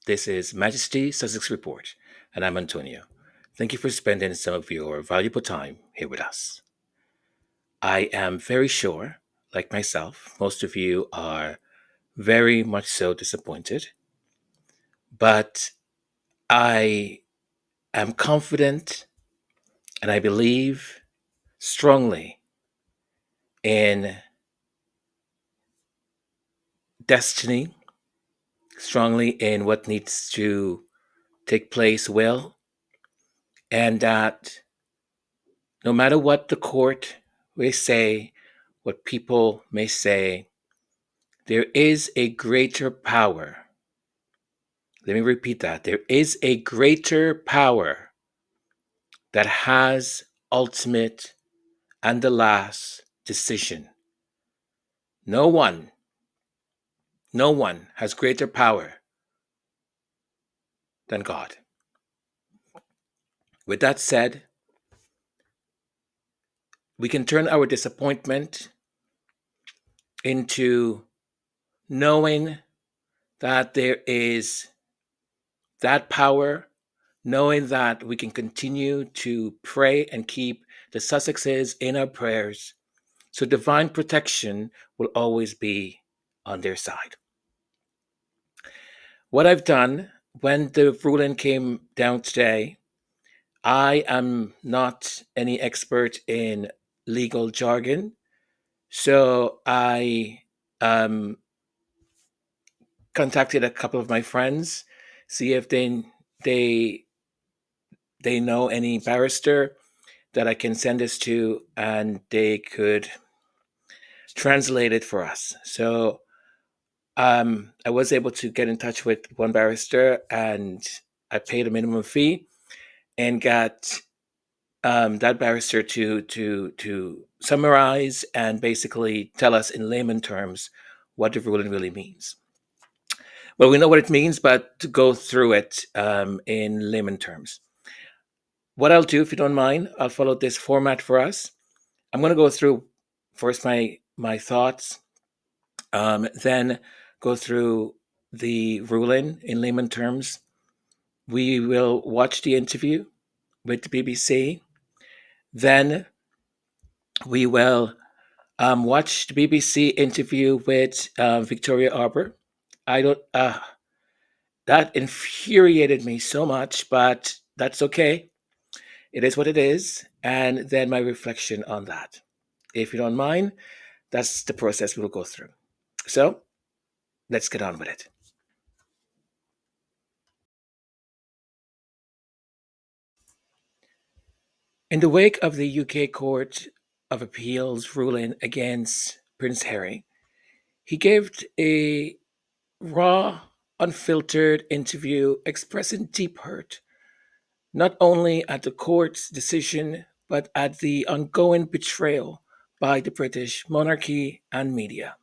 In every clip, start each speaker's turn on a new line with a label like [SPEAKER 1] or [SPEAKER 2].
[SPEAKER 1] This is Majesty Sussex Report, and I'm Antonio. Thank you for spending some of your valuable time here with us. I am very sure, like myself, most of you are very much so disappointed, but I am confident and I believe strongly in destiny, strongly in what needs to take place well, and that no matter what the court may say, what people may say, there is a greater power. Let me repeat that. There is a greater power that has ultimate and the last decision. No one, no one has greater power than God. With that said, we can turn our disappointment into knowing that there is that power, knowing that we can continue to pray and keep the Sussexes in our prayers. So divine protection will always be on their side. What I've done when the ruling came down today, I am not any expert in legal jargon. So I um, contacted a couple of my friends, see if they they know any barrister that I can send this to, and they could translate it for us. So I was able to get in touch with one barrister, and I paid a minimum fee and got that barrister to summarize and basically tell us in layman terms what the ruling really means. Well, we know what it means, but to go through it in layman terms. What I'll do, if you don't mind, I'll follow this format for us. I'm going to go through first my thoughts, then go through the ruling in layman terms. We will watch the interview with the BBC. Then we will watch the BBC interview with Victoria Arbiter. I don't. That infuriated me so much, but that's okay. It is what it is. And then my reflection on that. If you don't mind, that's the process we'll go through. So let's get on with it. In the wake of the UK Court of Appeal's ruling against Prince Harry, he gave a raw, unfiltered interview expressing deep hurt, not only at the court's decision, but at the ongoing betrayal by the British monarchy and media.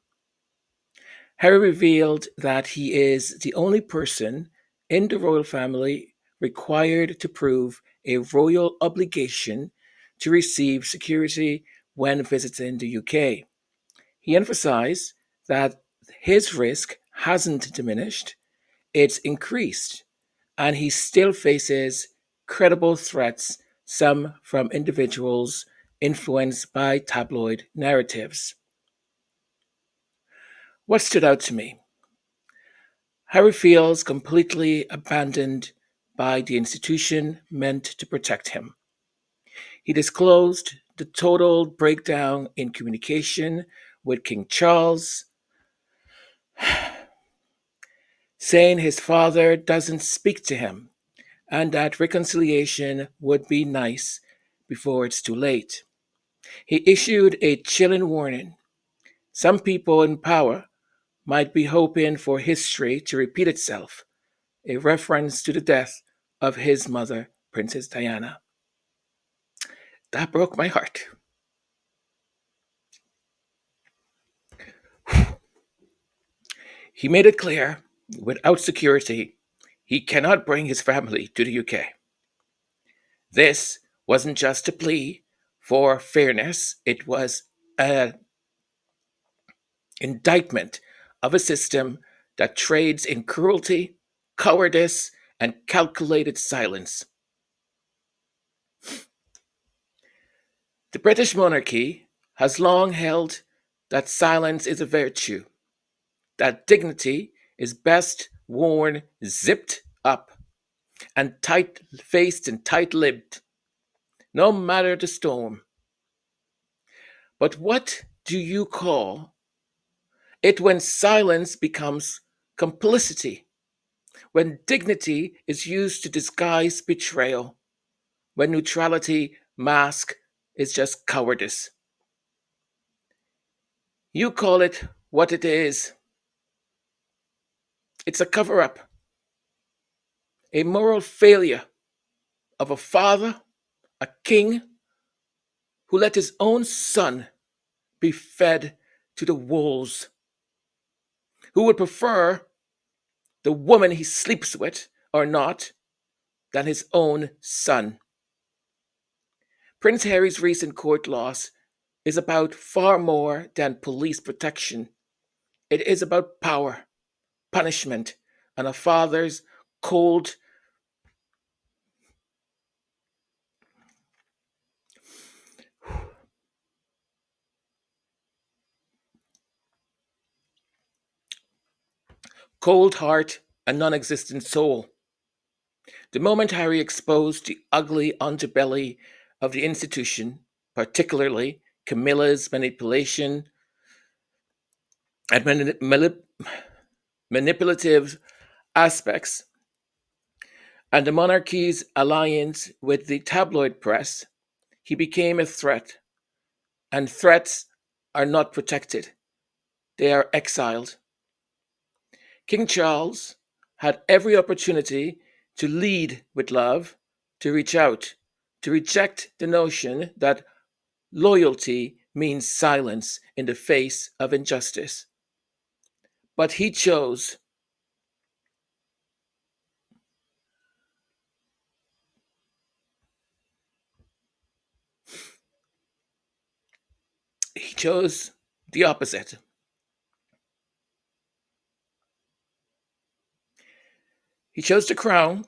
[SPEAKER 1] Harry revealed that he is the only person in the royal family required to prove a royal obligation to receive security when visiting the UK. He emphasized that his risk hasn't diminished, it's increased, and he still faces credible threats, some from individuals influenced by tabloid narratives. What stood out to me? Harry feels completely abandoned by the institution meant to protect him. He disclosed the total breakdown in communication with King Charles, saying his father doesn't speak to him and that reconciliation would be nice before it's too late. He issued a chilling warning. Some people in power might be hoping for history to repeat itself, a reference to the death of his mother, Princess Diana. That broke my heart. He made it clear without security, he cannot bring his family to the UK. This wasn't just a plea for fairness, it was an indictment of a system that trades in cruelty, cowardice, and calculated silence. The British monarchy has long held that silence is a virtue, that dignity is best worn zipped up and tight faced and tight lipped, no matter the storm. But what do you call it when silence becomes complicity? When dignity is used to disguise betrayal? When neutrality mask is just cowardice? You call it what it is. It's a cover up, a moral failure of a father, a king, who let his own son be fed to the wolves, who would prefer the woman he sleeps with or not than his own son. Prince Harry's recent court loss is about far more than police protection. It is about power, punishment, and a father's cold, cold heart and non existent soul. The moment Harry exposed the ugly underbelly of the institution, particularly Camilla's manipulation and manipulative aspects, and the monarchy's alliance with the tabloid press, he became a threat. And threats are not protected, they are exiled. King Charles had every opportunity to lead with love, to reach out, to reject the notion that loyalty means silence in the face of injustice. But he chose the opposite. He chose the crown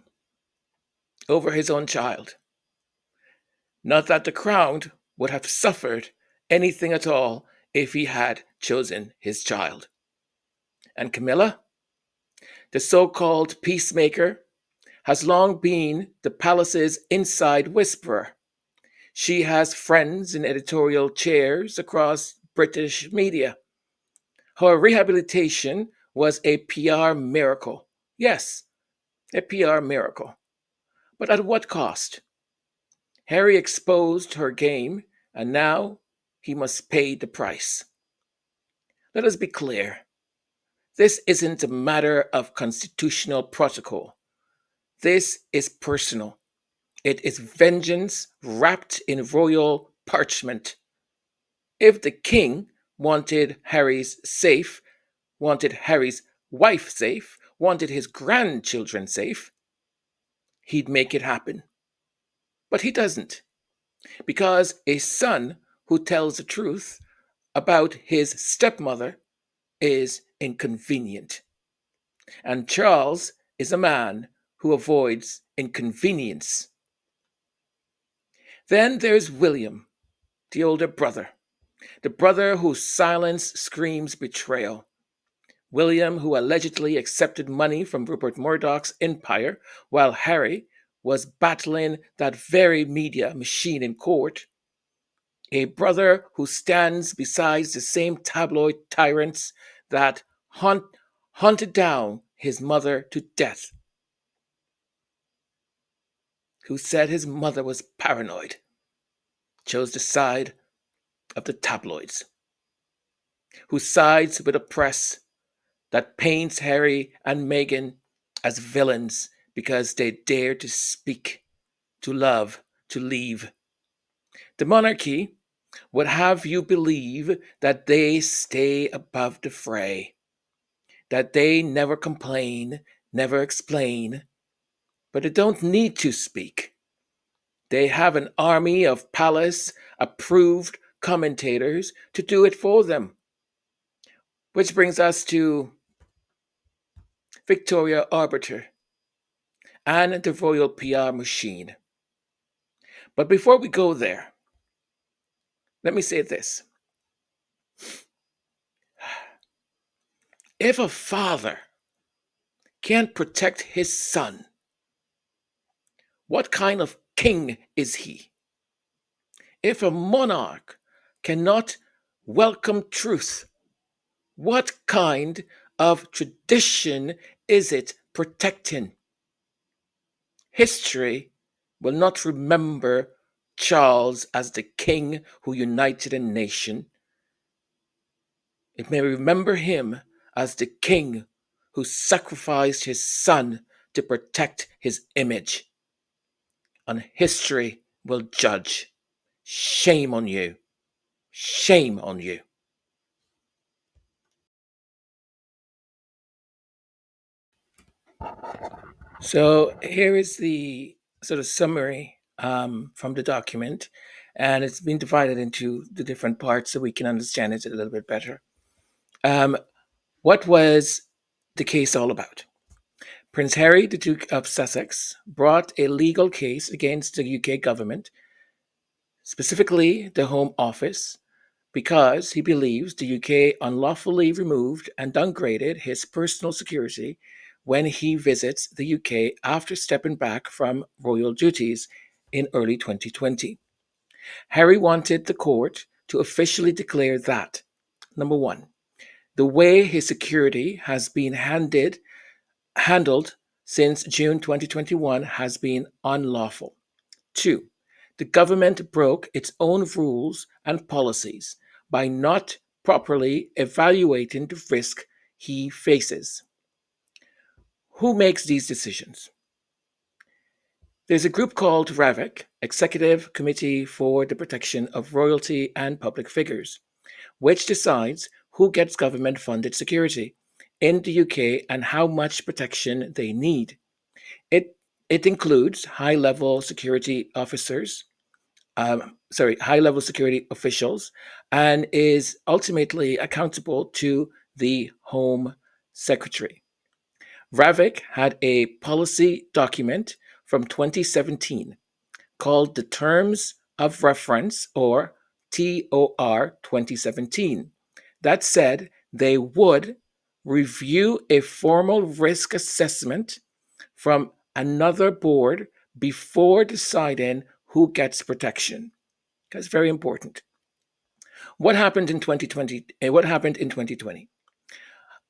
[SPEAKER 1] over his own child. Not that the crown would have suffered anything at all if he had chosen his child. And Camilla, the so called peacemaker, has long been the palace's inside whisperer. She has friends in editorial chairs across British media. Her rehabilitation was a PR miracle. Yes, a PR miracle. But at what cost? Harry exposed her game, and now he must pay the price. Let us be clear. This isn't a matter of constitutional protocol. This is personal. It is vengeance wrapped in royal parchment. If the king wanted Harry's wife safe, wanted his grandchildren safe, he'd make it happen. But he doesn't, because a son who tells the truth about his stepmother is inconvenient. And Charles is a man who avoids inconvenience. Then there's William, the older brother, the brother whose silence screams betrayal. William, who allegedly accepted money from Rupert Murdoch's empire while Harry was battling that very media machine in court. A brother who stands beside the same tabloid tyrants that hunted down his mother to death, who said his mother was paranoid, chose the side of the tabloids, who sides with a press that paints Harry and Meghan as villains because they dare to speak, to love, to leave. The monarchy would have you believe that they stay above the fray, that they never complain, never explain, but they don't need to speak. They have an army of palace approved commentators to do it for them. Which brings us to Victoria Arbiter, and the royal PR machine. But before we go there, let me say this. If a father can't protect his son, what kind of king is he? If a monarch cannot welcome truth, what kind of tradition is it protecting? History will not remember Charles as the king who united a nation. It may remember him as the king who sacrificed his son to protect his image. And history will judge. Shame on you. Shame on you. So here is the sort of summary from the document, and it's been divided into the different parts so we can understand it a little bit better. What was the case all about? Prince Harry, the Duke of Sussex, brought a legal case against the UK government, specifically the Home Office, because he believes the UK unlawfully removed and downgraded his personal security when he visits the UK after stepping back from royal duties in early 2020. Harry wanted the court to officially declare that, number one, the way his security has been handled since June 2021 has been unlawful. Two, the government broke its own rules and policies by not properly evaluating the risk he faces. Who makes these decisions? There's a group called RAVIC, Executive Committee for the Protection of Royalty and Public Figures, which decides who gets government funded security in the UK and how much protection they need. It, it includes high-level security officers, high-level security officials, and is ultimately accountable to the Home Secretary. RAVIC had a policy document from 2017 called the Terms of Reference, or TOR 2017, that said they would review a formal risk assessment from another board before deciding who gets protection. That's very important. What happened in 2020? What happened in 2020?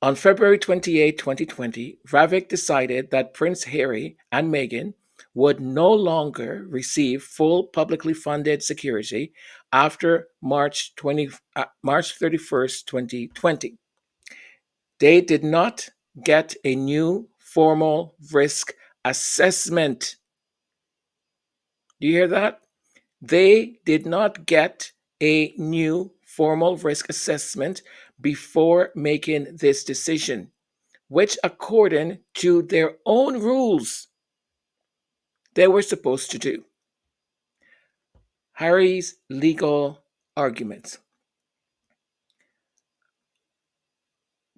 [SPEAKER 1] On February 28, 2020, RAVIC decided that Prince Harry and Meghan would no longer receive full publicly funded security after March 31st, 2020. They did not get a new formal risk assessment. Do you hear that? They did not get a new formal risk assessment before making this decision, which, according to their own rules, they were supposed to do. Harry's legal arguments.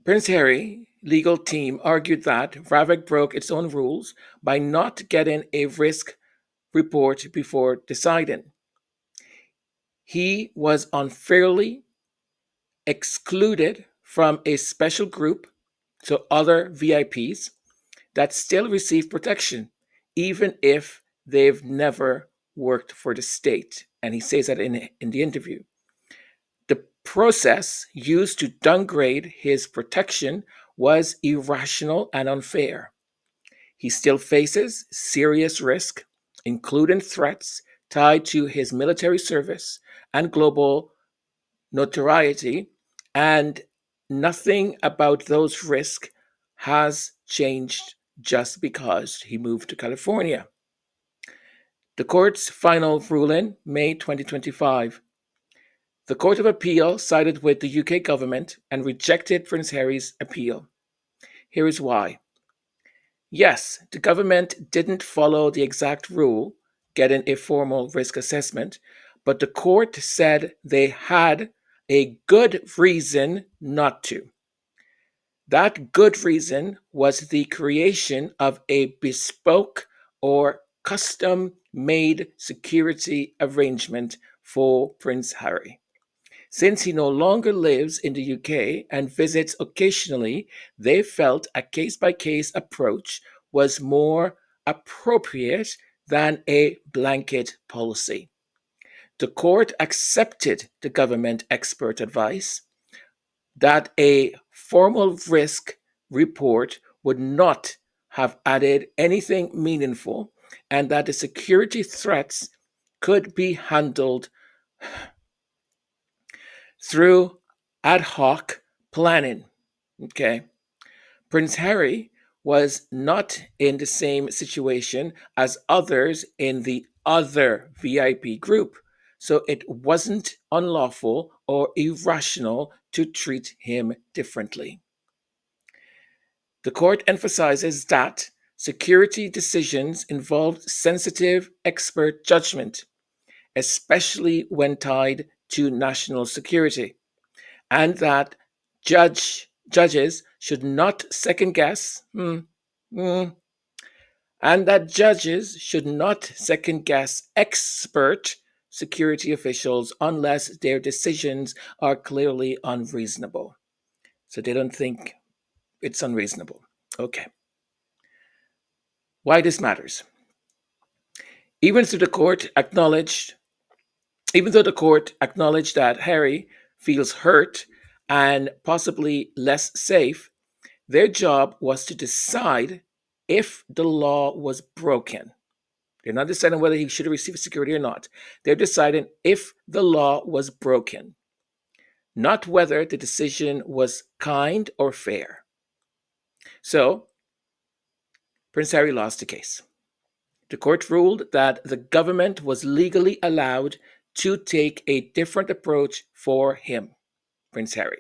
[SPEAKER 1] Prince Harry legal team argued that RAVIC broke its own rules by not getting a risk report before deciding. He was unfairly excluded from a special group, so other VIPs, that still receive protection, even if they've never worked for the state. And he says that in the interview. The process used to downgrade his protection was irrational and unfair. He still faces serious risk, including threats tied to his military service and global notoriety, and nothing about those risks has changed just because he moved to California. The court's final ruling, May 2025. The Court of Appeal sided with the UK government and rejected Prince Harry's appeal. Here is why. Yes, the government didn't follow the exact rule, getting a formal risk assessment, but the court said they had a good reason not to. That good reason was the creation of a bespoke or custom made security arrangement for Prince Harry. Since he no longer lives in the UK and visits occasionally, they felt a case by case approach was more appropriate than a blanket policy. The court accepted the government expert advice that a formal risk report would not have added anything meaningful and that the security threats could be handled through ad hoc planning. Okay. Prince Harry was not in the same situation as others in the other VIP group, so it wasn't unlawful or irrational to treat him differently. The court emphasizes that security decisions involve sensitive expert judgment, especially when tied to national security, and that judges should not second guess and that judges should not second guess expert security officials unless their decisions are clearly unreasonable. So they don't think it's unreasonable. Okay. Why this matters. Even though the court acknowledged that Harry feels hurt and possibly less safe, their job was to decide if the law was broken. They're not deciding whether he should have received security or not. They're deciding if the law was broken, not whether the decision was kind or fair. So, Prince Harry lost the case. The court ruled that the government was legally allowed to take a different approach for him, Prince Harry.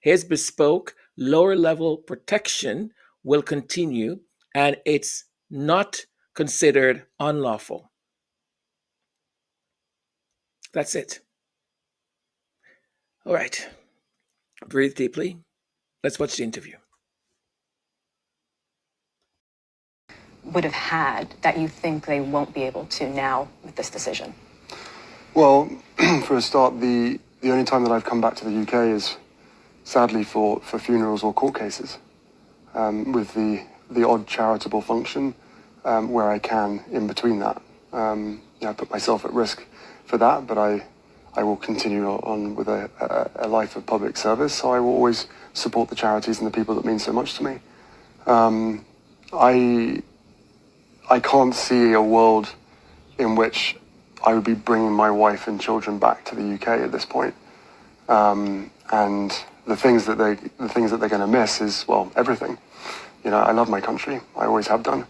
[SPEAKER 1] His bespoke lower level protection will continue and it's not considered unlawful. That's it. All right. Breathe deeply. Let's watch the interview.
[SPEAKER 2] Would have had that you think they won't be able to now with this decision?
[SPEAKER 3] Well, for a start, the only time that I've come back to the UK is sadly for funerals or court cases, with the odd charitable function where I can in between that. I put myself at risk for that, but I will continue on with a life of public service, so I will always support the charities and the people that mean so much to me. I can't see a world in which I would be bringing my wife and children back to the UK at this point. And the things that they're going to miss is, well, everything. You know, I love my country. I always have done,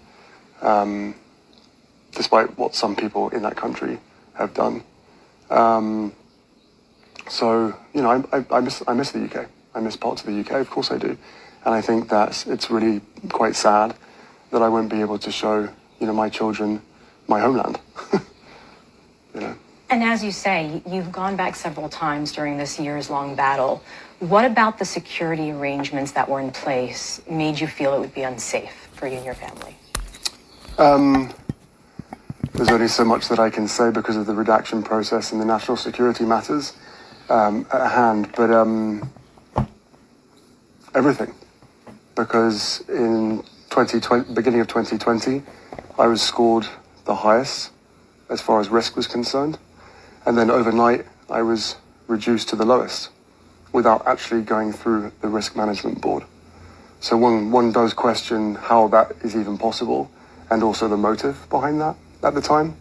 [SPEAKER 3] despite what some people in that country have done. So, you know, I miss the UK. I miss parts of the UK, of course I do. And I think that it's really quite sad that I won't be able to show, you know, my children my homeland. You know.
[SPEAKER 2] And as you say, you've gone back several times during this years-long battle. What about the security arrangements that were in place made you feel it would be unsafe for you and your family?
[SPEAKER 3] There's only so much that I can say because of the redaction process and the national security matters at hand, but everything. Because in beginning of 2020, I was scored the highest as far as risk was concerned. And then overnight, I was reduced to the lowest without actually going through the risk management board. So one does question how that is even possible and also the motive behind that at the time.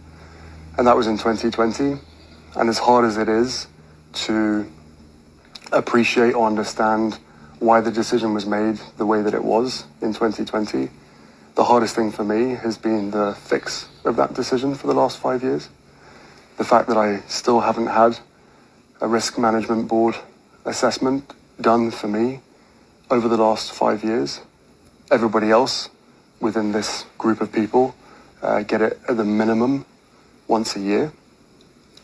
[SPEAKER 3] And that was in 2020. And as hard as it is to appreciate or understand why the decision was made the way that it was in 2020, the hardest thing for me has been the fix of that decision for the last 5 years. The fact that I still haven't had a risk management board assessment done for me over the last 5 years. Everybody else within this group of people get it at the minimum once a year.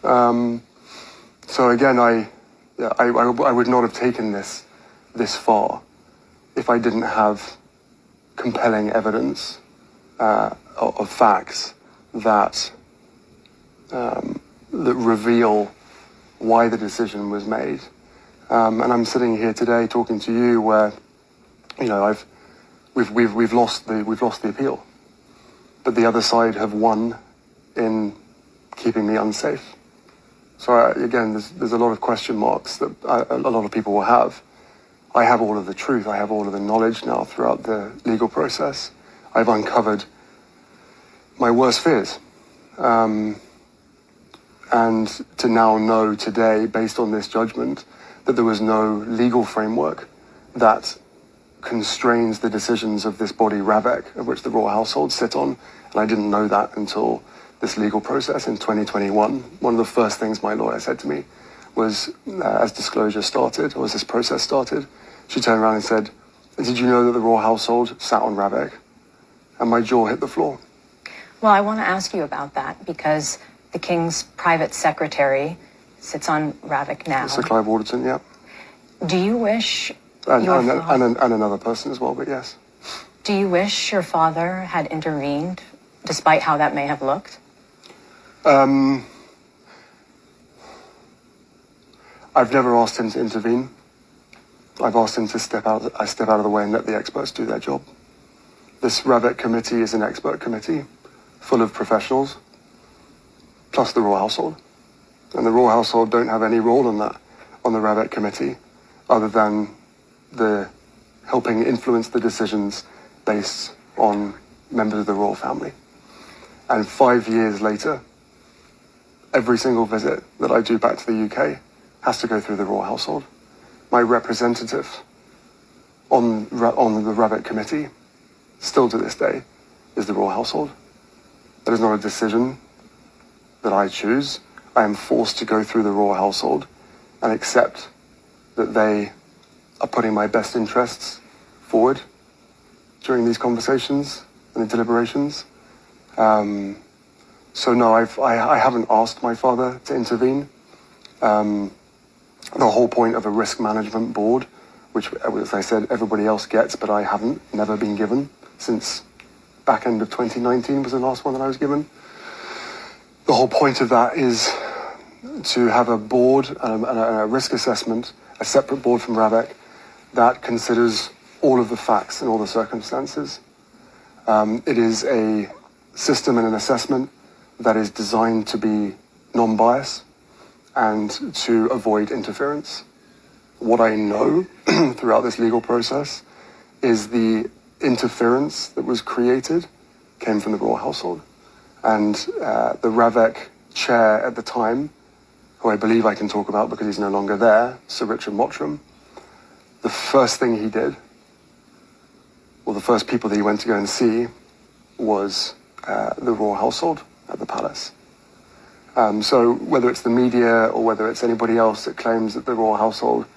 [SPEAKER 3] So again, I would not have taken this far if I didn't have compelling evidence of facts that that reveal why the decision was made. And I'm sitting here today talking to you, where, you know, we've lost the appeal, but the other side have won in keeping me unsafe. So again, there's a lot of question marks that a lot of people will have. I have all of the truth. I have all of the knowledge now throughout the legal process. I've uncovered my worst fears. And to now know today, based on this judgment, that there was no legal framework that constrains the decisions of this body, Ravek, of which the royal household sit on. And I didn't know that until this legal process in 2021. One of the first things my lawyer said to me was, as disclosure started, or as this process started, she turned around and said, "Did you know that the royal household sat on Ravek?" And my jaw hit the floor.
[SPEAKER 2] Well, I want to ask you about that, because the King's private secretary sits on Ravek now.
[SPEAKER 3] Sir Clive Alderton, yeah.
[SPEAKER 2] Do you wish
[SPEAKER 3] and another person as well, but yes.
[SPEAKER 2] Do you wish your father had intervened, despite how that may have looked?
[SPEAKER 3] I've never asked him to intervene. I've asked him to step out of the way and let the experts do their job. This Ravek committee is an expert committee full of professionals, plus the royal household. And the royal household don't have any role in that, on the Ravek committee, other than the helping influence the decisions based on members of the royal family. And 5 years later, every single visit that I do back to the UK has to go through the royal household. My representative on the Ravek committee, still to this day, is the royal household. That is not a decision that I choose. I am forced to go through the royal household and accept that they are putting my best interests forward during these conversations and the deliberations. So no, I haven't asked my father to intervene. The whole point of a risk management board, which, as I said, everybody else gets, but I haven't, never been given since back end of 2019 was the last one that I was given. The whole point of that is to have a board and a risk assessment, a separate board from Ravek, that considers all of the facts and all the circumstances. It is a system and an assessment that is designed to be non-biased and to avoid interference. What I know throughout this legal process is the interference that was created came from the royal household. And the Ravek chair at the time, who I believe I can talk about because he's no longer there, Sir Richard Mottram, the first thing he did, or the first people that he went to go and see, was the royal household at the palace. So whether it's the media or whether it's anybody else that claims that the royal household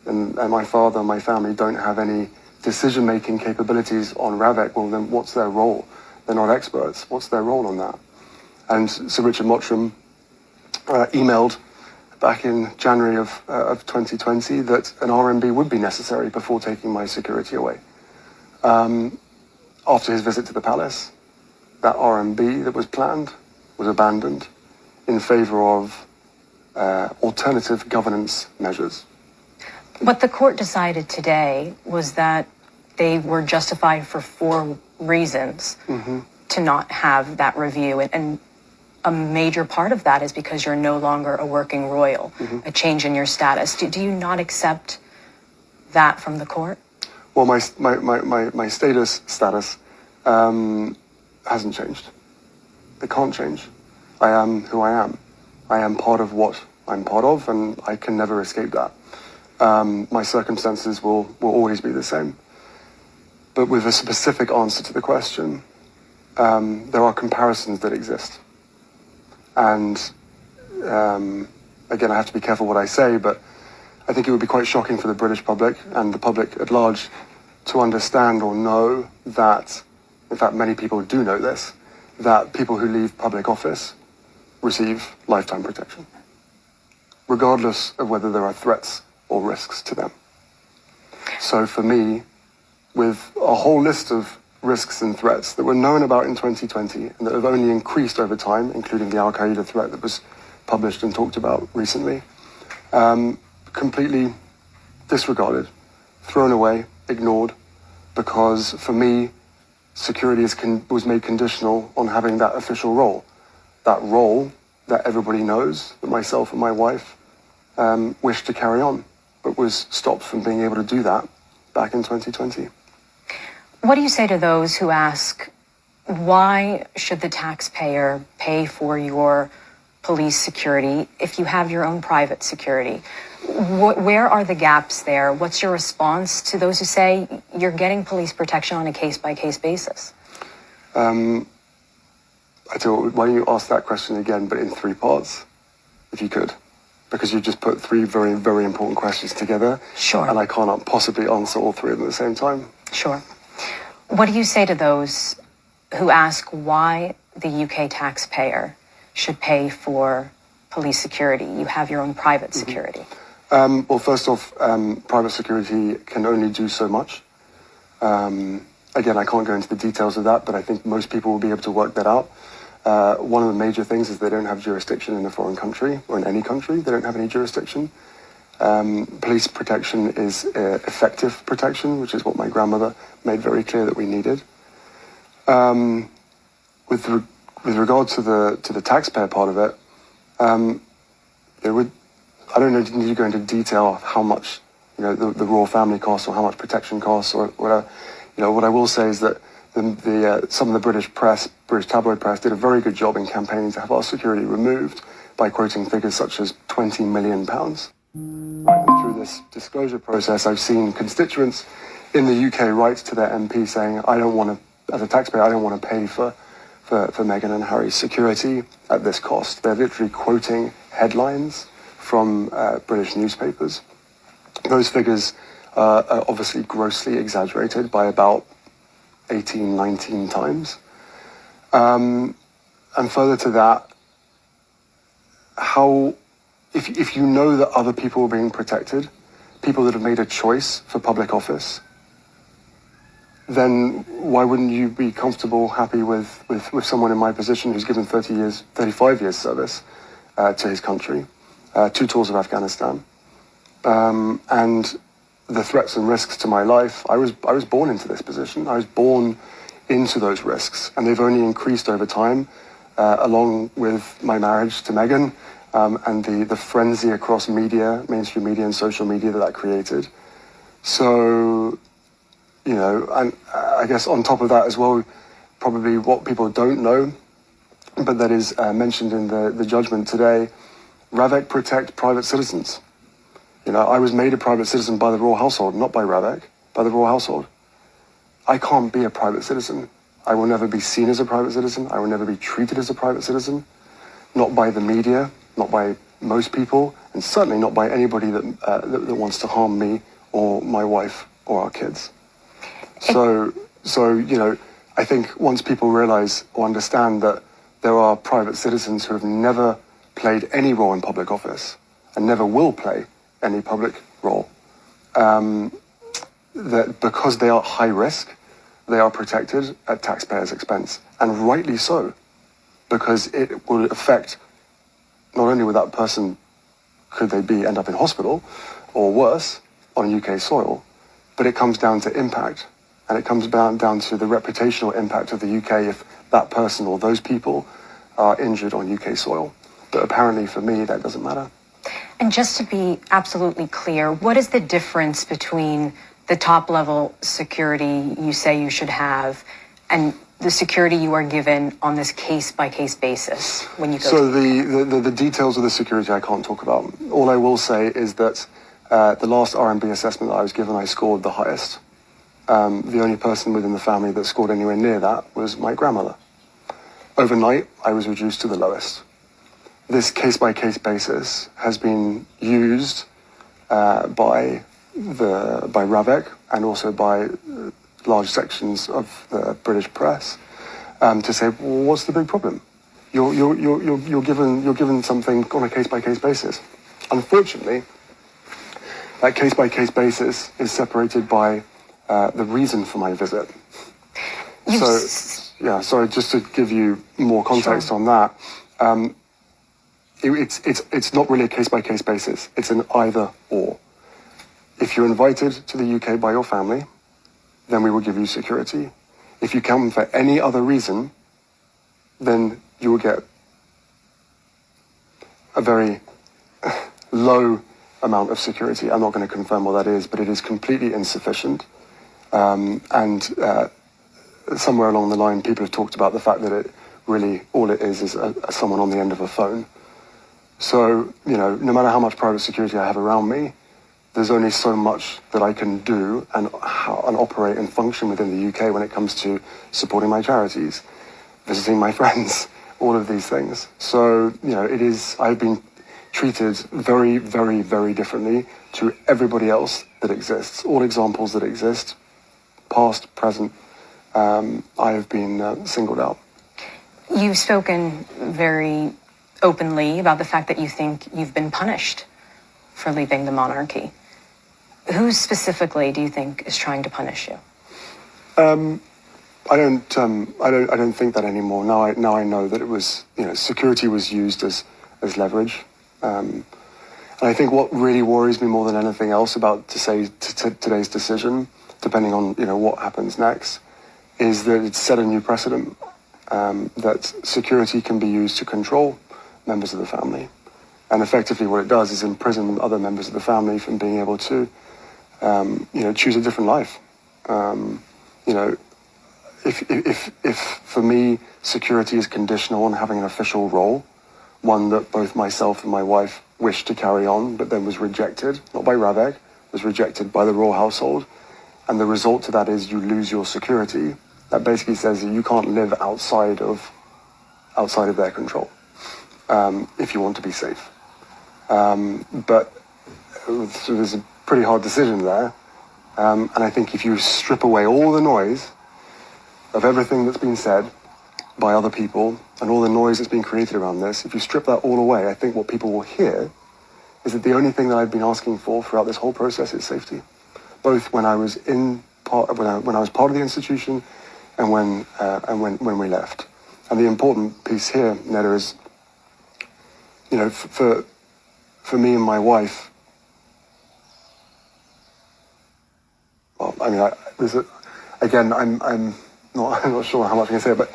[SPEAKER 3] and my father and my family don't have any decision-making capabilities on Ravek, well then what's their role? They're not experts. What's their role on that? And Sir Richard Mottram emailed back in January of 2020 that an RMB would be necessary before taking my security away. After his visit to the palace, that RMB that was planned was abandoned in favour of alternative governance measures.
[SPEAKER 2] What the court decided today was that they were justified for 4 reasons to not have that review. And a major part of that is because you're no longer a working royal, a change in your status. Do you not accept that from the court?
[SPEAKER 3] Well, my status hasn't changed. It can't change. I am who I am. I am part of what I'm part of, and I can never escape that. My circumstances will always be the same. But with a specific answer to the question, there are comparisons that exist. And again, I have to be careful what I say, but I think it would be quite shocking for the British public and the public at large to understand or know that, in fact, many people do know this, that people who leave public office receive lifetime protection, regardless of whether there are threats or risks to them. So for me, with a whole list of risks and threats that were known about in 2020 and that have only increased over time, including the Al-Qaeda threat that was published and talked about recently, completely disregarded, thrown away, ignored, because for me, security was made conditional on having that official role. That role that everybody knows, that myself and my wife wished to carry on, but was stopped from being able to do that back in 2020.
[SPEAKER 2] What do you say to those who ask, why should the taxpayer pay for your police security if you have your own private security? Where are the gaps there? What's your response to those who say you're getting police protection on a case-by-case basis?
[SPEAKER 3] I tell you, why don't you ask that question again, but in 3 parts, if you could? Because you just put 3 very, very important questions together.
[SPEAKER 2] Sure.
[SPEAKER 3] And I can't possibly answer all 3 of them at the same time.
[SPEAKER 2] Sure. What do you say to those who ask why the UK taxpayer should pay for police security? You have your own private security.
[SPEAKER 3] Well, first off, private security can only do so much. Again, I can't go into the details of that, but I think most people will be able to work that out. One of the major things is they don't have jurisdiction in a foreign country, or in any country. They don't have any jurisdiction. Police protection is effective protection, which is what my grandmother made very clear that we needed. With regard to the taxpayer part of it, I don't need to go into detail of how much the royal family costs or how much protection costs or whatever. What I will say is that some of the British tabloid press did a very good job in campaigning to have our security removed by quoting figures such as £20 million. Through this disclosure process, I've seen constituents in the UK write to their MP saying, as a taxpayer, I don't want to pay for Meghan and Harry's security at this cost. They're literally quoting headlines from British newspapers. Those figures are obviously grossly exaggerated by about 18, 19 times. And further to that, if you know that other people are being protected, people that have made a choice for public office, then why wouldn't you be comfortable, happy with someone in my position who's given 35 years service to his country, 2 tours of Afghanistan, and the threats and risks to my life? I was born into this position. I was born into those risks, and they've only increased over time, along with my marriage to Meghan, and the frenzy across media, mainstream media and social media that created. So, and I guess on top of that as well, probably what people don't know, but that is mentioned in the judgment today, RAVEC protect private citizens. I was made a private citizen by the royal household, not by RAVEC, by the royal household. I can't be a private citizen. I will never be seen as a private citizen. I will never be treated as a private citizen, not by the media, not by most people, and certainly not by anybody that wants to harm me or my wife or our kids. So I think once people realize or understand that there are private citizens who have never played any role in public office and never will play any public role, that because they are high risk, they are protected at taxpayers' expense, and rightly so, because it will affect not only with that person, could they end up in hospital or worse on UK soil, but it comes down to impact, and it comes down to the reputational impact of the UK if that person or those people are injured on UK soil. But apparently for me, that doesn't matter.
[SPEAKER 2] And just to be absolutely clear, what is the difference between the top-level security you say you should have and the security you are given on this case-by-case basis when you go
[SPEAKER 3] So the details of the security I can't talk about. All I will say is that the last R&B assessment that I was given, I scored the highest. The only person within the family that scored anywhere near that was my grandmother. Overnight, I was reduced to the lowest. This case-by-case basis has been used by RAVEC and also by large sections of the British press to say, well, what's the big problem? You're given something on a case-by-case basis. Unfortunately, that case-by-case basis is separated by the reason for my visit. So just to give you more context on that, it's not really a case-by-case basis. It's an either-or. If you're invited to the UK by your family, then we will give you security. If you come for any other reason, then you will get a very low amount of security. I'm not going to confirm what that is, but it is completely insufficient. Somewhere along the line, people have talked about the fact that all it is someone on the end of a phone. So, no matter how much private security I have around me, there's only so much that I can do and operate and function within the UK when it comes to supporting my charities, visiting my friends, all of these things. So, I've been treated very, very, very differently to everybody else that exists. All examples that exist, past, present, I have been singled out.
[SPEAKER 2] You've spoken very openly about the fact that you think you've been punished for leaving the monarchy. Who specifically do you think is trying to punish you?
[SPEAKER 3] I don't think that anymore. Now I know that it was, security was used as leverage. And I think what really worries me more than anything else about today's decision, depending on what happens next, is that it's set a new precedent that security can be used to control members of the family, and effectively what it does is imprison other members of the family from being able to, choose a different life. If for me security is conditional on having an official role, one that both myself and my wife wished to carry on, but then was rejected, not by Ravek, was rejected by the royal household, and the result to that is you lose your security. That basically says that you can't live outside of their control if you want to be safe. But so there's a pretty hard decision there, and I think if you strip away all the noise of everything that's been said by other people and all the noise that's been created around this, if you strip that all away, I think what people will hear is that the only thing that I've been asking for throughout this whole process is safety, both when I was when I was part of the institution and when we left. And the important piece here, Neda, is, for me and my wife, well, I mean, I'm not sure how much I can say, but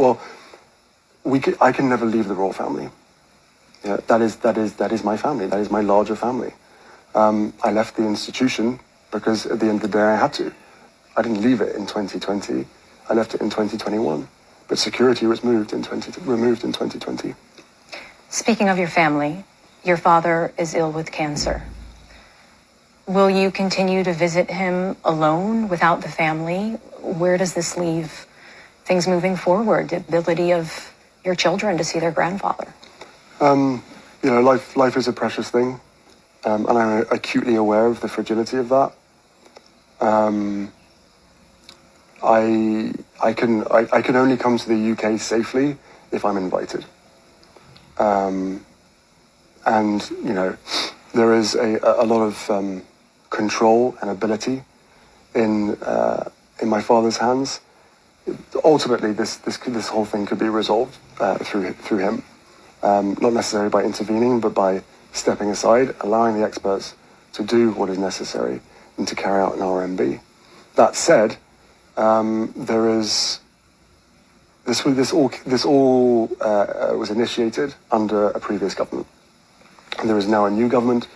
[SPEAKER 3] I can never leave the royal family. That is my family. That is my larger family. I left the institution because at the end of the day I had to. I didn't leave it in 2020. I left it in 2021. But security was removed in 2020.
[SPEAKER 2] Speaking of your family, your father is ill with cancer. Will you continue to visit him alone without the family? Where does this leave things moving forward, the ability of your children to see their grandfather?
[SPEAKER 3] Life is a precious thing, and I'm acutely aware of the fragility of that. I can only come to the UK safely if I'm invited. There is a lot of control and ability in my father's hands. Ultimately, this whole thing could be resolved through him, not necessarily by intervening, but by stepping aside, allowing the experts to do what is necessary and to carry out an RMB. That said, this all was initiated under a previous government. And there is now a new government.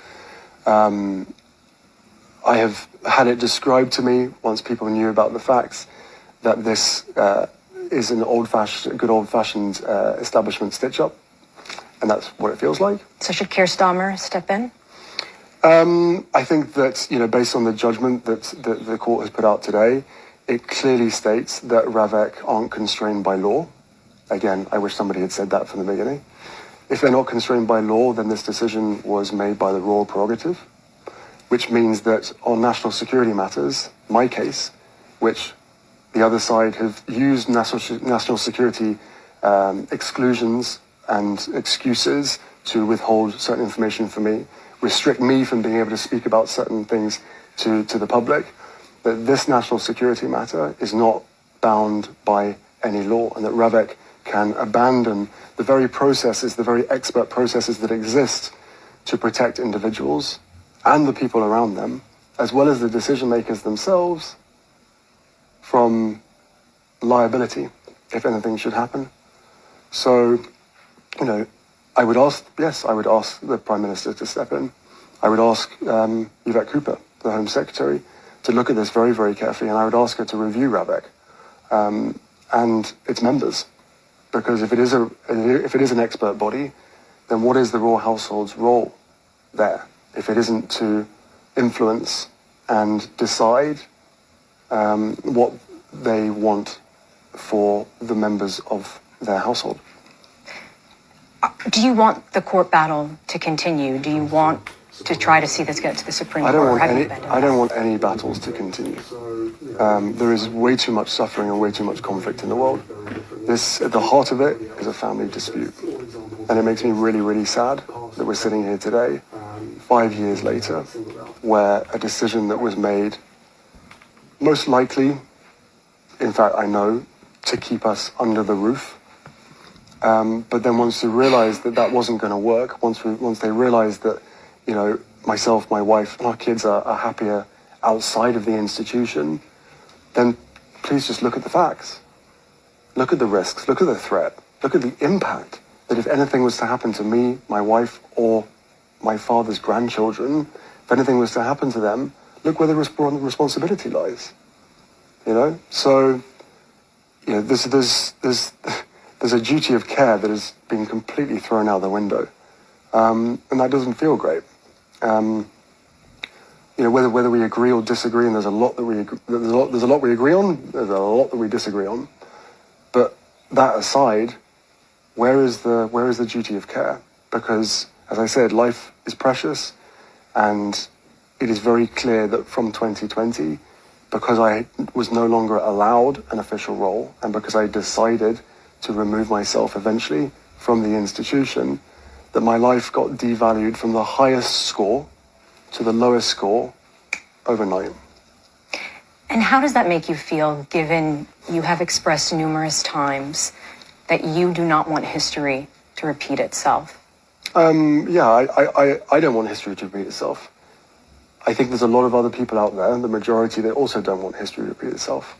[SPEAKER 3] I have had it described to me, once people knew about the facts, that this is an good old-fashioned establishment stitch-up, and that's what it feels like.
[SPEAKER 2] So should Keir Starmer step in?
[SPEAKER 3] I think that, based on the judgment that the court has put out today, it clearly states that Ravek aren't constrained by law. Again, I wish somebody had said that from the beginning. If they're not constrained by law, then this decision was made by the royal prerogative, which means that on national security matters, my case, which the other side have used national security exclusions and excuses to withhold certain information from me, restrict me from being able to speak about certain things to the public. that this national security matter is not bound by any law, and that Ravek can abandon the very processes, the very expert processes that exist to protect individuals and the people around them, as well as the decision makers themselves, from liability if anything should happen. So, I would ask the Prime Minister to step in. I would ask Yvette Cooper, the Home Secretary, to look at this very, very carefully, and I would ask her to review Ravek and its members, because if it is an expert body, then what is the royal household's role there? If it isn't to influence and decide what they want for the members of their household.
[SPEAKER 2] Do you want the court battle to continue? Do you want to try to see this get to the Supreme Court?
[SPEAKER 3] I don't want any battles to continue. There is way too much suffering and way too much conflict in the world. This, at the heart of it, is a family dispute. And it makes me really, really sad that we're sitting here today, 5 years later, where a decision that was made, most likely, in fact, I know, to keep us under the roof. But then once they realized that that wasn't going to work, once they realized that, myself, my wife, and our kids are happier outside of the institution, then please just look at the facts. Look at the risks, look at the threat, look at the impact that if anything was to happen to me, my wife, or my father's grandchildren, if anything was to happen to them, look where the responsibility lies. So, there's a duty of care that has been completely thrown out the window, and that doesn't feel great. Whether we agree or disagree, and there's a lot we agree on, there's a lot that we disagree on. But that aside, where is the duty of care? Because, as I said, life is precious, and it is very clear that from 2020, because I was no longer allowed an official role, and because I decided to remove myself eventually from the institution, that my life got devalued from the highest score to the lowest score overnight.
[SPEAKER 2] And how does that make you feel, given you have expressed numerous times that you do not want history to repeat itself?
[SPEAKER 3] I don't want history to repeat itself. I think there's a lot of other people out there, the majority, that also don't want history to repeat itself.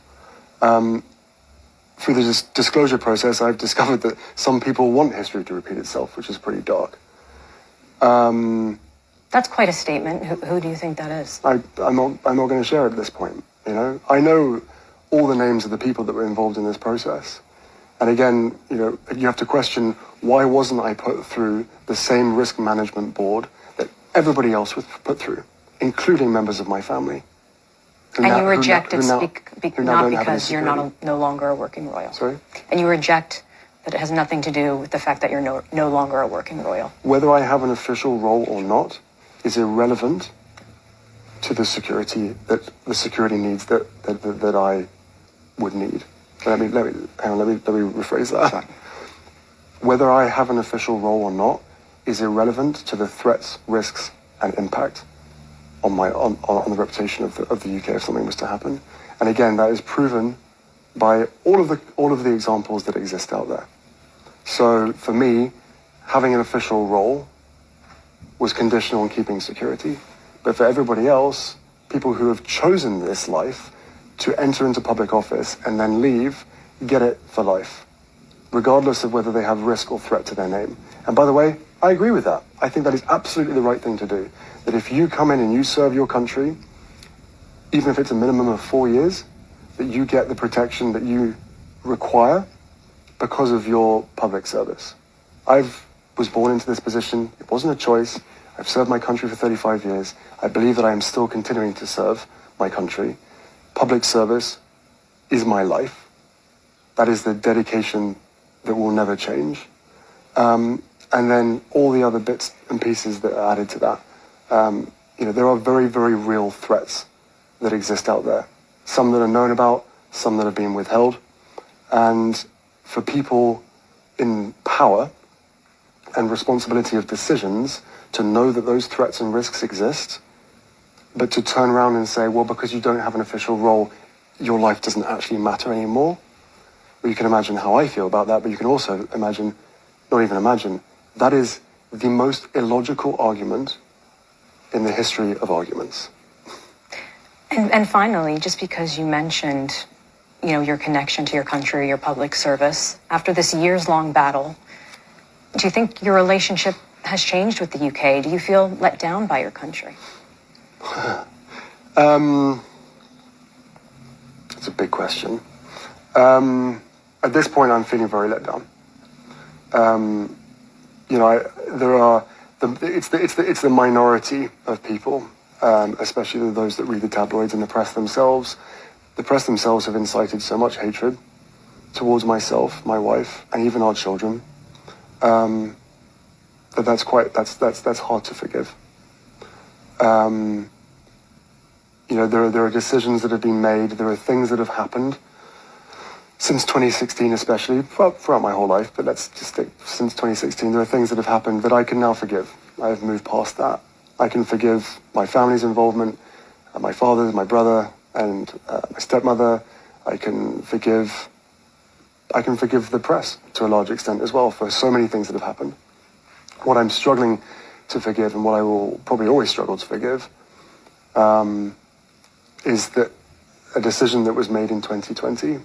[SPEAKER 3] Through the disclosure process, I've discovered that some people want history to repeat itself, which is pretty dark.
[SPEAKER 2] That's quite a statement. Who do you think that is?
[SPEAKER 3] I'm not going to share it at this point. I know all the names of the people that were involved in this process. And again, you have to question, why wasn't I put through the same risk management board that everybody else was put through, including members of my family?
[SPEAKER 2] And you reject it not because you're no longer a working royal.
[SPEAKER 3] Sorry?
[SPEAKER 2] And you reject that it has nothing to do with the fact that you're no longer a working royal.
[SPEAKER 3] Whether I have an official role or not is irrelevant to the security needs that I would need. Let me rephrase that. Whether I have an official role or not is irrelevant to the threats, risks, and impact on the reputation of the UK if something was to happen. And again, that is proven by all of the examples that exist out there. So for me, having an official role was conditional on keeping security. But for everybody else, people who have chosen this life to enter into public office and then leave, get it for life, regardless of whether they have risk or threat to their name. And by the way, I agree with that. I think that is absolutely the right thing to do. That if you come in and you serve your country, even if it's a minimum of 4 years, that you get the protection that you require because of your public service. I was born into this position. It wasn't a choice. I've served my country for 35 years. I believe that I am still continuing to serve my country. Public service is my life. That is the dedication that will never change. And then all the other bits and pieces that are added to that. There are very, very real threats that exist out there. Some that are known about, some that have been withheld. And for people in power and responsibility of decisions to know that those threats and risks exist, But to turn around and say, well, because you don't have an official role, your life doesn't actually matter anymore. Well, you can imagine how I feel about that, but you can also imagine, not even imagine, that is the most illogical argument in the history of arguments.
[SPEAKER 2] And finally, just because you mentioned, your connection to your country, your public service, after this years-long battle, do you think your relationship has changed with the UK? Do you feel let down by your country?
[SPEAKER 3] It's a big question. At this point, I'm feeling very let down. It's the minority of people, especially those that read the tabloids and the press themselves. The press themselves have incited so much hatred towards myself, my wife, and even our children. That's hard to forgive. There are decisions that have been made. There are things that have happened since 2016, especially, well, throughout my whole life, but let's just stick since 2016. There are things that have happened that I can now forgive. I've moved past that. I can forgive my family's involvement, my father, my brother, and my stepmother. I can forgive the press to a large extent as well for so many things that have happened. What I'm struggling to forgive, and what I will probably always struggle to forgive, is that a decision that was made in 2020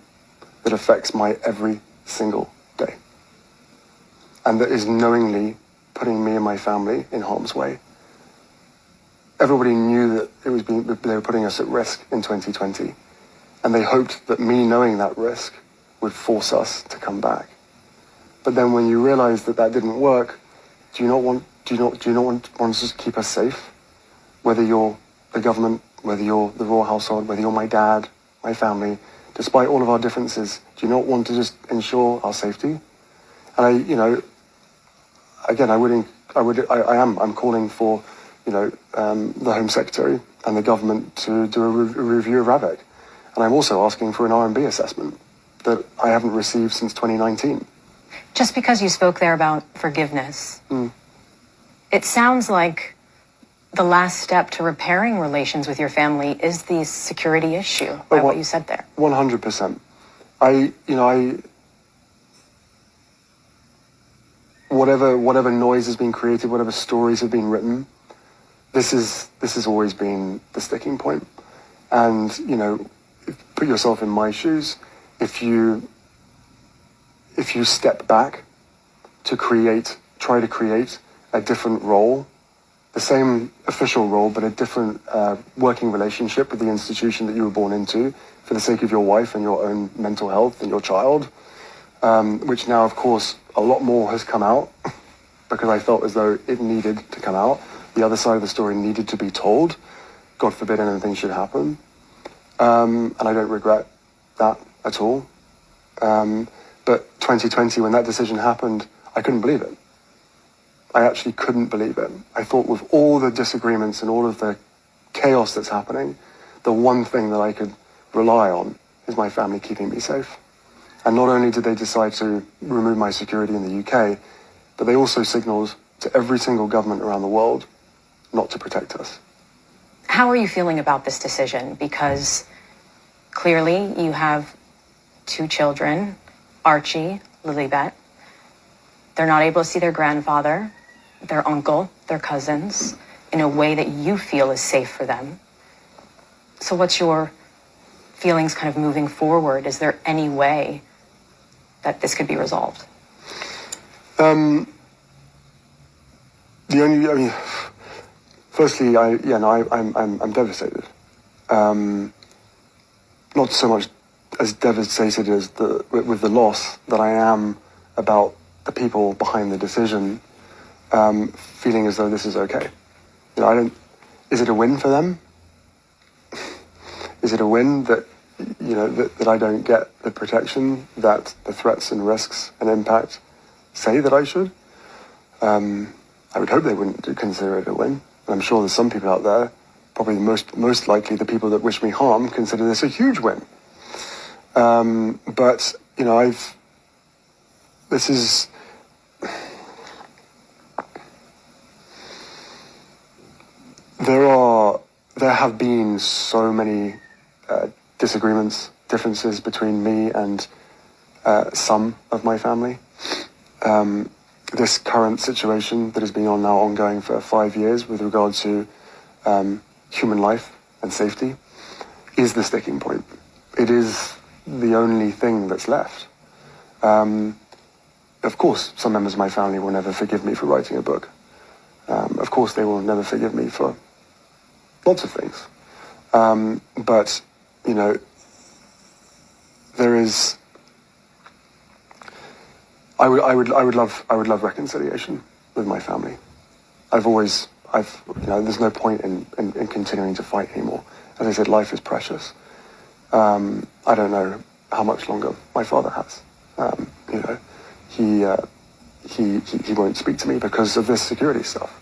[SPEAKER 3] that affects my every single day, and that is knowingly putting me and my family in harm's way. Everybody knew that they were putting us at risk in 2020, and they hoped that me knowing that risk would force us to come back. But then when you realize that that didn't work, do you not want to just keep us safe? Whether you're the government, whether you're the royal household, whether you're my dad, my family, despite all of our differences, do you not want to just ensure our safety? And I'm calling for, the Home Secretary and the government to do a review of RAVEC. And I'm also asking for an R&B assessment that I haven't received since 2019.
[SPEAKER 2] Just because you spoke there about forgiveness, it sounds like the last step to repairing relations with your family is the security issue, by what you said there.
[SPEAKER 3] 100%. Whatever noise has been created, whatever stories have been written, this has always been the sticking point. And, put yourself in my shoes. If you step back to try to create a different role, the same official role, but a different working relationship with the institution that you were born into for the sake of your wife and your own mental health and your child, which now, of course, a lot more has come out because I felt as though it needed to come out. The other side of the story needed to be told. God forbid anything should happen. And I don't regret that at all. But 2020, when that decision happened, I couldn't believe it. I actually couldn't believe it. I thought with all the disagreements and all of the chaos that's happening, the one thing that I could rely on is my family keeping me safe. And not only did they decide to remove my security in the UK, but they also signaled to every single government around the world not to protect us.
[SPEAKER 2] How are you feeling about this decision? Because clearly you have 2 children, Archie, Lilibet. They're not able to see their grandfather, their uncle, their cousins in a way that you feel is safe for them. So what's your feelings kind of moving forward? Is there any way that this could be resolved?
[SPEAKER 3] Firstly, I'm devastated. Not so much as devastated as with the loss that I am about the people behind the decision, feeling as though this is okay. Is it a win for them? Is it a win that, that I don't get the protection that the threats and risks and impact say that I should? I would hope they wouldn't consider it a win. And I'm sure there's some people out there, probably most likely the people that wish me harm, consider this a huge win. But, there have been so many disagreements, differences between me and some of my family. This current situation that has been ongoing for 5 years with regard to human life and safety is the sticking point. It is the only thing that's left. Of course, some members of my family will never forgive me for writing a book. Of course, they will never forgive me for lots of things. But, you know, there is... I would love reconciliation with my family. There's no point in continuing to fight anymore. As I said, life is precious. I don't know how much longer my father has. He won't speak to me because of this security stuff.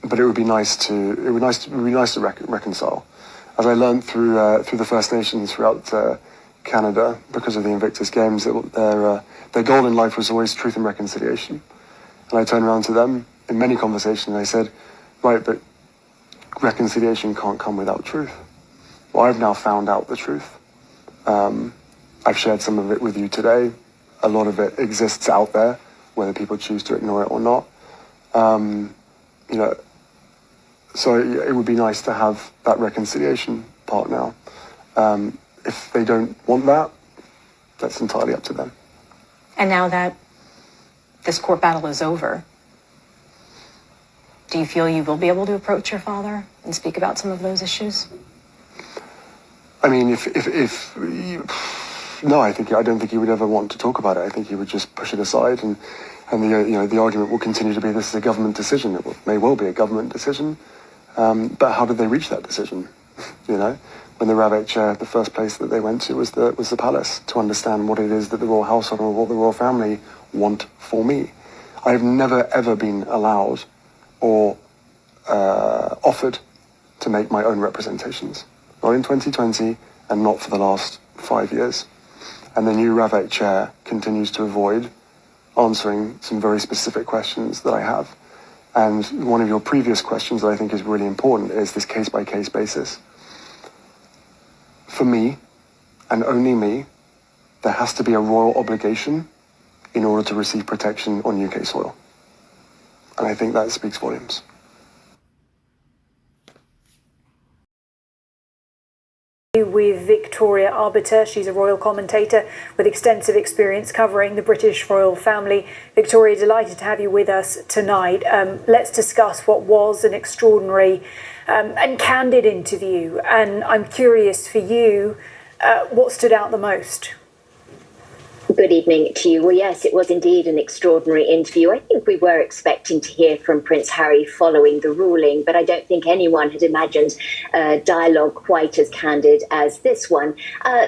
[SPEAKER 3] But it would be nice to reconcile. As I learned through the First Nations throughout Canada, because of the Invictus Games, their goal in life was always truth and reconciliation. And I turned around to them in many conversations and I said, right, but reconciliation can't come without truth. Well, I've now found out the truth. I've shared some of it with you today. A lot of it exists out there, whether people choose to ignore it or not. So it would be nice to have that reconciliation part now. If they don't want that, that's entirely up to them.
[SPEAKER 2] And now that this court battle is over, do you feel you will be able to approach your father and speak about some of those issues?
[SPEAKER 3] I mean, no, I don't think he would ever want to talk about it. I think he would just push it aside, and the argument will continue to be this is a government decision. It may well be a government decision, but how did they reach that decision? When the Rabbit chair, the first place that they went to was the palace to understand what it is that the royal household or what the royal family want for me. I have never ever been allowed or offered to make my own representations. Not in 2020 and not for the last 5 years. And the new Rabbit chair continues to avoid answering some very specific questions that I have. And one of your previous questions that I think is really important is this case-by-case basis. For me, and only me, there has to be a royal obligation in order to receive protection on UK soil. And I think that speaks volumes.
[SPEAKER 4] With Victoria Arbiter. She's a royal commentator with extensive experience covering the British royal family. Victoria, delighted to have you with us tonight. Let's discuss what was an extraordinary and candid interview. And I'm curious for you, what stood out the most?
[SPEAKER 5] Good evening to you. Well, yes, it was indeed an extraordinary interview. I think we were expecting to hear from Prince Harry following the ruling, but I don't think anyone had imagined a dialogue quite as candid as this one.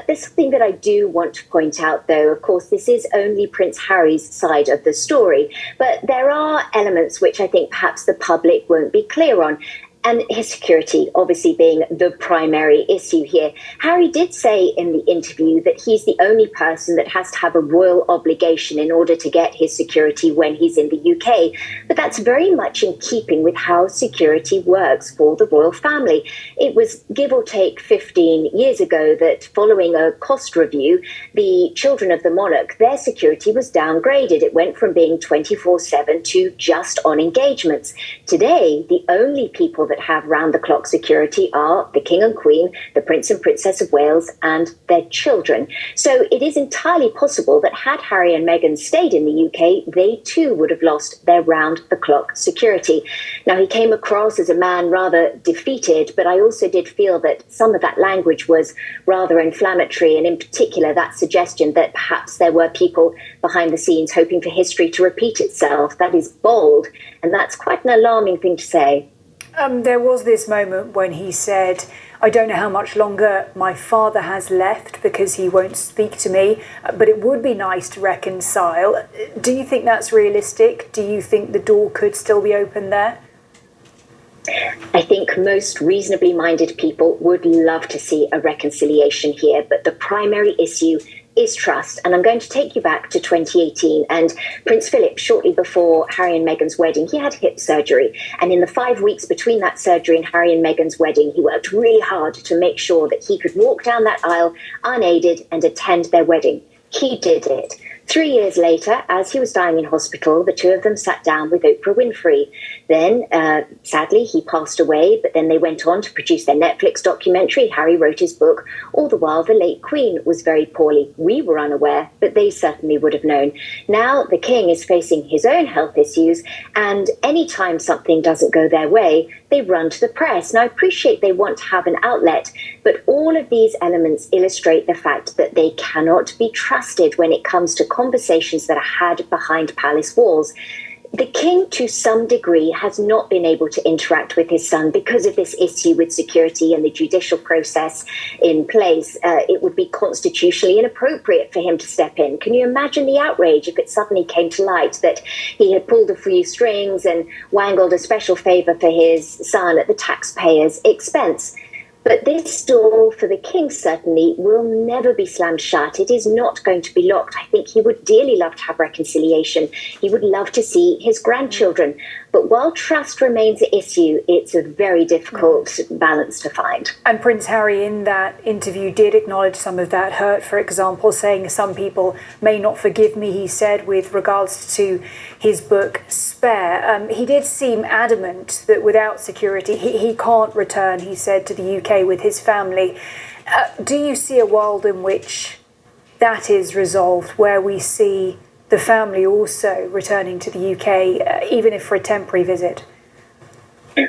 [SPEAKER 5] There's something that I do want to point out, though. Of course, this is only Prince Harry's side of the story, but there are elements which I think perhaps the public won't be clear on. And his security obviously being the primary issue here. Harry did say in the interview that he's the only person that has to have a royal obligation in order to get his security when he's in the UK. But that's very much in keeping with how security works for the royal family. It was give or take 15 years ago that following a cost review, the children of the monarch, their security was downgraded. It went from being 24/7 to just on engagements. Today, the only people that have round-the-clock security are the King and Queen, the Prince and Princess of Wales, and their children. So it is entirely possible that had Harry and Meghan stayed in the UK, they too would have lost their round-the-clock security. Now, he came across as a man rather defeated, but I also did feel that some of that language was rather inflammatory, and in particular that suggestion that perhaps there were people behind the scenes hoping for history to repeat itself. That is bold, and that's quite an alarming thing to say.
[SPEAKER 4] There was this moment when he said, I don't know how much longer my father has left because he won't speak to me, but it would be nice to reconcile. Do you think that's realistic? Do you think the door could still be open there?
[SPEAKER 5] I think most reasonably minded people would love to see a reconciliation here, but the primary issue is trust. And I'm going to take you back to 2018. And Prince Philip, shortly before Harry and Meghan's wedding, he had hip surgery. And in the 5 weeks between that surgery and Harry and Meghan's wedding, he worked really hard to make sure that he could walk down that aisle unaided and attend their wedding. He did it. 3 years later, as he was dying in hospital, the two of them sat down with Oprah Winfrey. Then, sadly, he passed away, but then they went on to produce their Netflix documentary. Harry wrote his book. All the while, the late Queen was very poorly. We were unaware, but they certainly would have known. Now, the King is facing his own health issues, and anytime something doesn't go their way, they run to the press. Now, I appreciate they want to have an outlet, but all of these elements illustrate the fact that they cannot be trusted when it comes to conversations that are had behind palace walls. The king, to some degree, has not been able to interact with his son because of this issue with security and the judicial process in place. It would be constitutionally inappropriate for him to step in. Can you imagine the outrage if it suddenly came to light that he had pulled a few strings and wangled a special favour for his son at the taxpayer's expense? But this door for the king certainly will never be slammed shut. It is not going to be locked. I think he would dearly love to have reconciliation. He would love to see his grandchildren. But while trust remains an issue, it's a very difficult balance to find.
[SPEAKER 4] And Prince Harry, in that interview, did acknowledge some of that hurt, for example, saying some people may not forgive me, he said, with regards to his book Spare. He did seem adamant that without security, he can't return, he said, to the UK with his family. Do you see a world in which that is resolved, where we see the family also returning to the UK, even if for a temporary visit?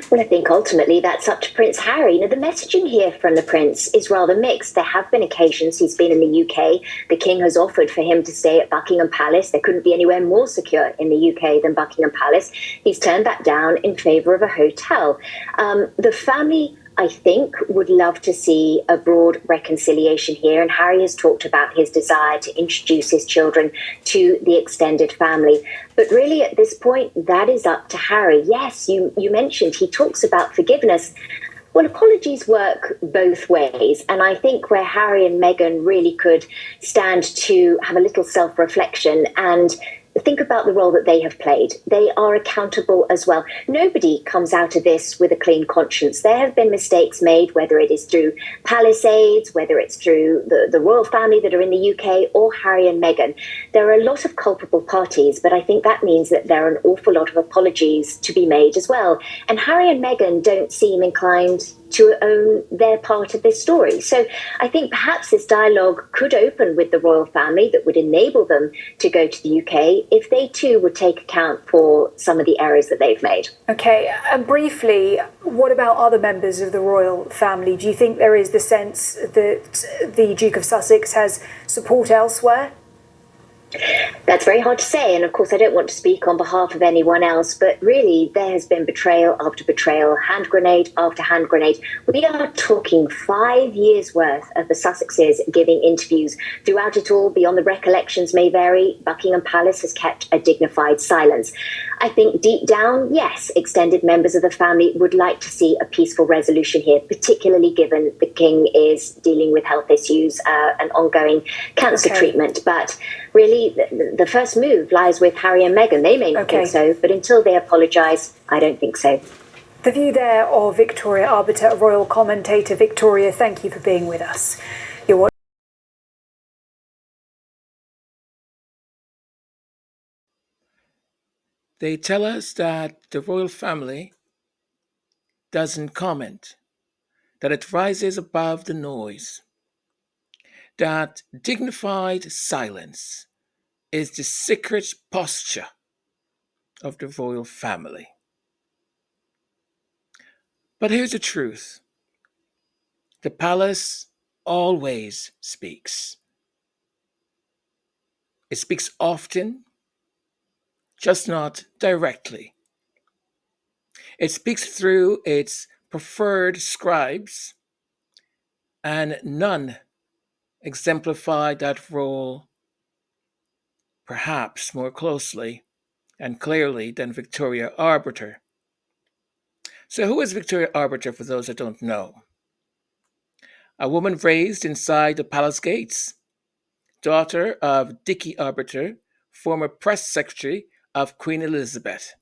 [SPEAKER 5] Well, I think ultimately that's up to Prince Harry. Now, the messaging here from the Prince is rather mixed. There have been occasions he's been in the UK. The King has offered for him to stay at Buckingham Palace. There couldn't be anywhere more secure in the UK than Buckingham Palace. He's turned that down in favour of a hotel. The family, I think, would love to see a broad reconciliation here. And Harry has talked about his desire to introduce his children to the extended family. But really, at this point, that is up to Harry. Yes, you mentioned he talks about forgiveness. Well, apologies work both ways. And I think where Harry and Meghan really could stand to have a little self-reflection and think about the role that they have played. They are accountable as well. Nobody comes out of this with a clean conscience. There have been mistakes made, whether it is through Palisades, whether it's through the royal family that are in the UK, or Harry and Meghan. There are a lot of culpable parties, but I think that means that there are an awful lot of apologies to be made as well. And Harry and Meghan don't seem inclined to own their part of this story. So I think perhaps this dialogue could open with the royal family that would enable them to go to the UK if they too would take account for some of the errors that they've made.
[SPEAKER 4] Okay, and briefly, what about other members of the royal family? Do you think there is the sense that the Duke of Sussex has support elsewhere?
[SPEAKER 5] That's very hard to say, and of course I don't want to speak on behalf of anyone else, but really there has been betrayal after betrayal, hand grenade after hand grenade. We are talking 5 years worth of the Sussexes giving interviews. Throughout it all, beyond the recollections may vary, Buckingham Palace has kept a dignified silence. I think deep down, yes, extended members of the family would like to see a peaceful resolution here, particularly given the King is dealing with health issues and ongoing cancer treatment. But really, the first move lies with Harry and Meghan. They may not think so, but until they apologise, I don't think so.
[SPEAKER 4] The view there of Victoria Arbiter, a royal commentator. Victoria, thank you for being with us.
[SPEAKER 1] They tell us that the royal family doesn't comment, that it rises above the noise, that dignified silence is the secret posture of the royal family. But here's the truth. The palace always speaks. It speaks often, just not directly. It speaks through its preferred scribes, and none exemplify that role perhaps more closely and clearly than Victoria Arbiter. So who is Victoria Arbiter for those that don't know? A woman raised inside the palace gates, daughter of Dickie Arbiter, former press secretary of Queen Elizabeth.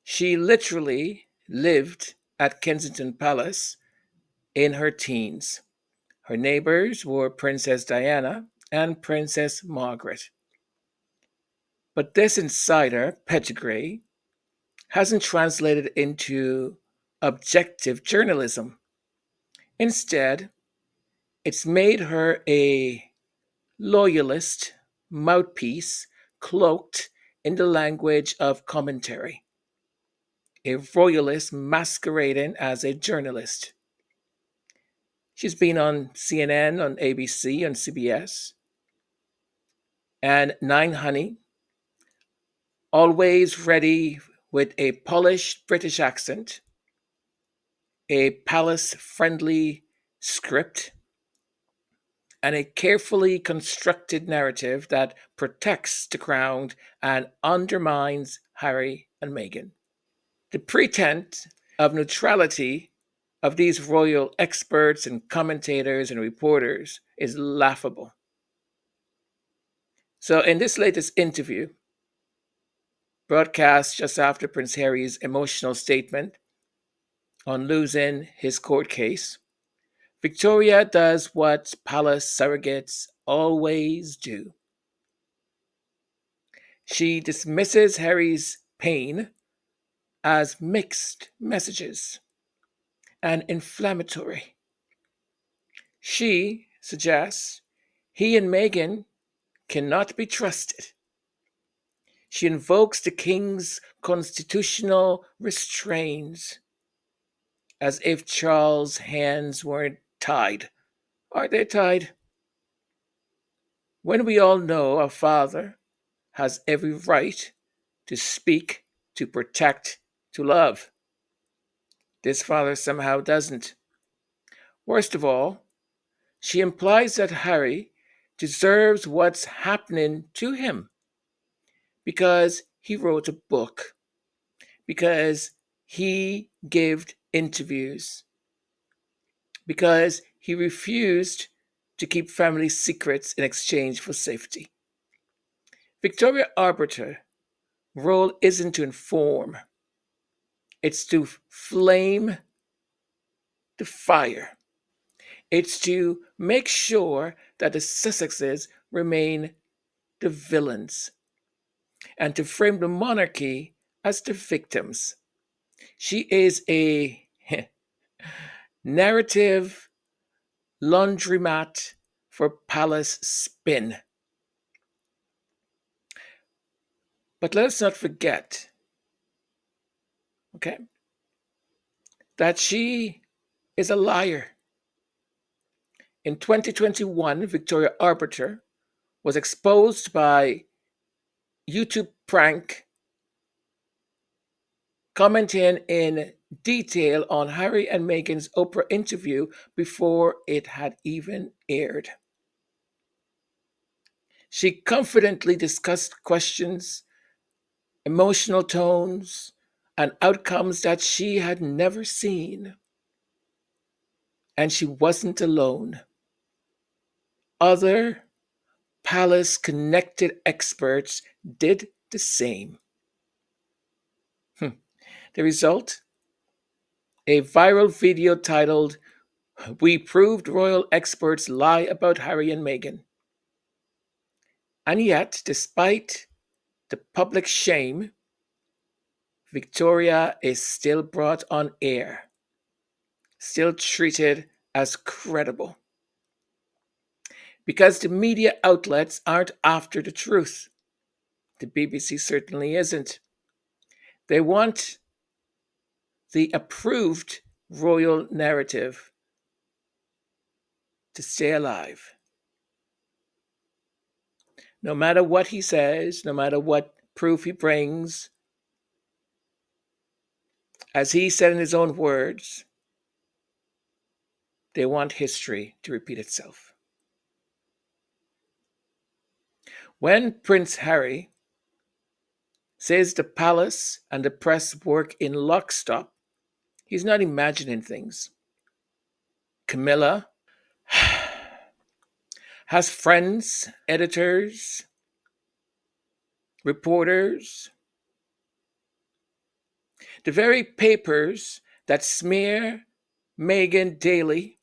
[SPEAKER 1] She literally lived at Kensington Palace in her teens. Her neighbors were Princess Diana and Princess Margaret. But this insider pedigree hasn't translated into objective journalism. Instead, it's made her a loyalist mouthpiece cloaked in the language of commentary, a royalist masquerading as a journalist. She's been on CNN, on ABC, on CBS, and Nine Honey, always ready with a polished British accent, a palace friendly script, and a carefully constructed narrative that protects the crown and undermines Harry and Meghan. The pretense of neutrality of these royal experts and commentators and reporters is laughable. So, in this latest interview, broadcast just after Prince Harry's emotional statement on losing his court case, Victoria does what palace surrogates always do. She dismisses Harry's pain as mixed messages and inflammatory. She suggests he and Meghan cannot be trusted. She invokes the king's constitutional restraints as if Charles' hands weren't tied. Are they tied? When we all know our father has every right to speak, to protect, to love. This father somehow doesn't. Worst of all, she implies that Harry deserves what's happening to him because he wrote a book, because he gave interviews, because he refused to keep family secrets in exchange for safety. Victoria Arbiter role isn't to inform, it's to flame the fire. It's to make sure that the Sussexes remain the villains and to frame the monarchy as the victims. She is a narrative laundromat for palace spin. But let us not forget, okay, that she is a liar. In 2021, Victoria Arbiter was exposed by YouTube prank commenting in detail on Harry and Meghan's Oprah interview before it had even aired. She confidently discussed questions, emotional tones, and outcomes that she had never seen. And she wasn't alone. Other palace connected experts did the same. The result? A viral video titled, "We Proved Royal Experts Lie About Harry and Meghan." And yet, despite the public shame, Victoria is still brought on air, still treated as credible. Because the media outlets aren't after the truth. The BBC certainly isn't. They want the approved royal narrative to stay alive. No matter what he says, no matter what proof he brings, as he said in his own words, they want history to repeat itself. When Prince Harry says the palace and the press work in lockstep, he's not imagining things. Camilla has friends, editors, reporters. The very papers that smear Meghan daily,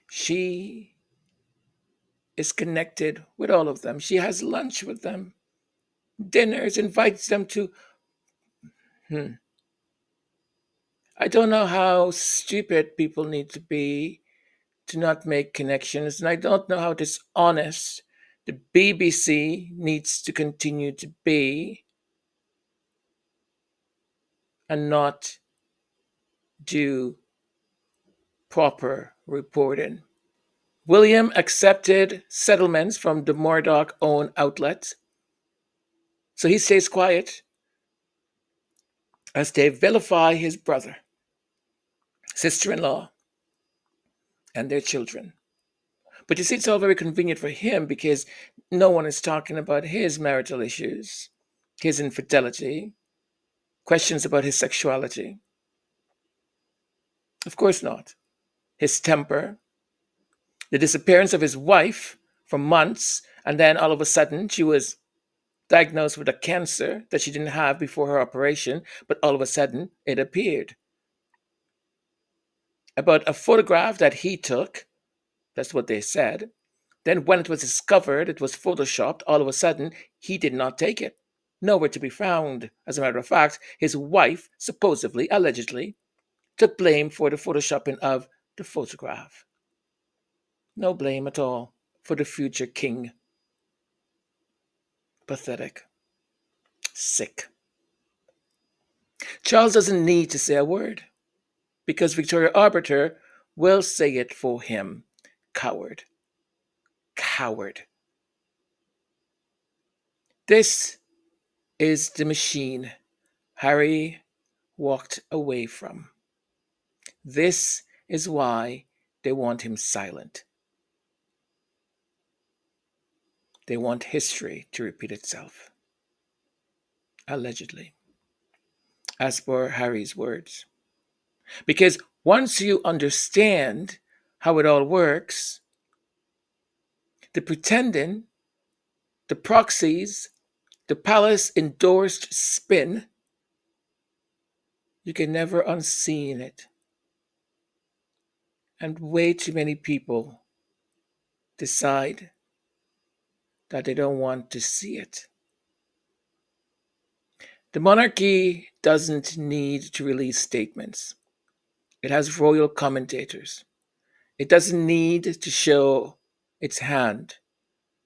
[SPEAKER 1] she is connected with all of them. She has lunch with them, dinners, invites them to. I don't know how stupid people need to be to not make connections, and I don't know how dishonest the BBC needs to continue to be and not do proper reporting. William accepted settlements from the Murdoch owned outlet, so he stays quiet as they vilify his brother, sister in law, and their children. But you see, it's all very convenient for him because no one is talking about his marital issues, his infidelity, questions about his sexuality. Of course not. His temper, the disappearance of his wife for months, and then all of a sudden she was diagnosed with a cancer that she didn't have before her operation, but all of a sudden it appeared. About a photograph that he took, that's what they said. Then when it was discovered it was photoshopped, all of a sudden he did not take it. Nowhere to be found. As a matter of fact, his wife supposedly, allegedly, took blame for the photoshopping of the photograph. No blame at all for the future king. Pathetic. Sick. Charles doesn't need to say a word because Victoria Arbiter will say it for him. Coward. Coward. This is the machine Harry walked away from. This is why they want him silent. They want history to repeat itself. Allegedly. As per Harry's words. Because once you understand how it all works, the pretending, the proxies, the palace endorsed spin, you can never unseen it. And way too many people decide that they don't want to see it. The monarchy doesn't need to release statements. It has royal commentators. It doesn't need to show its hand.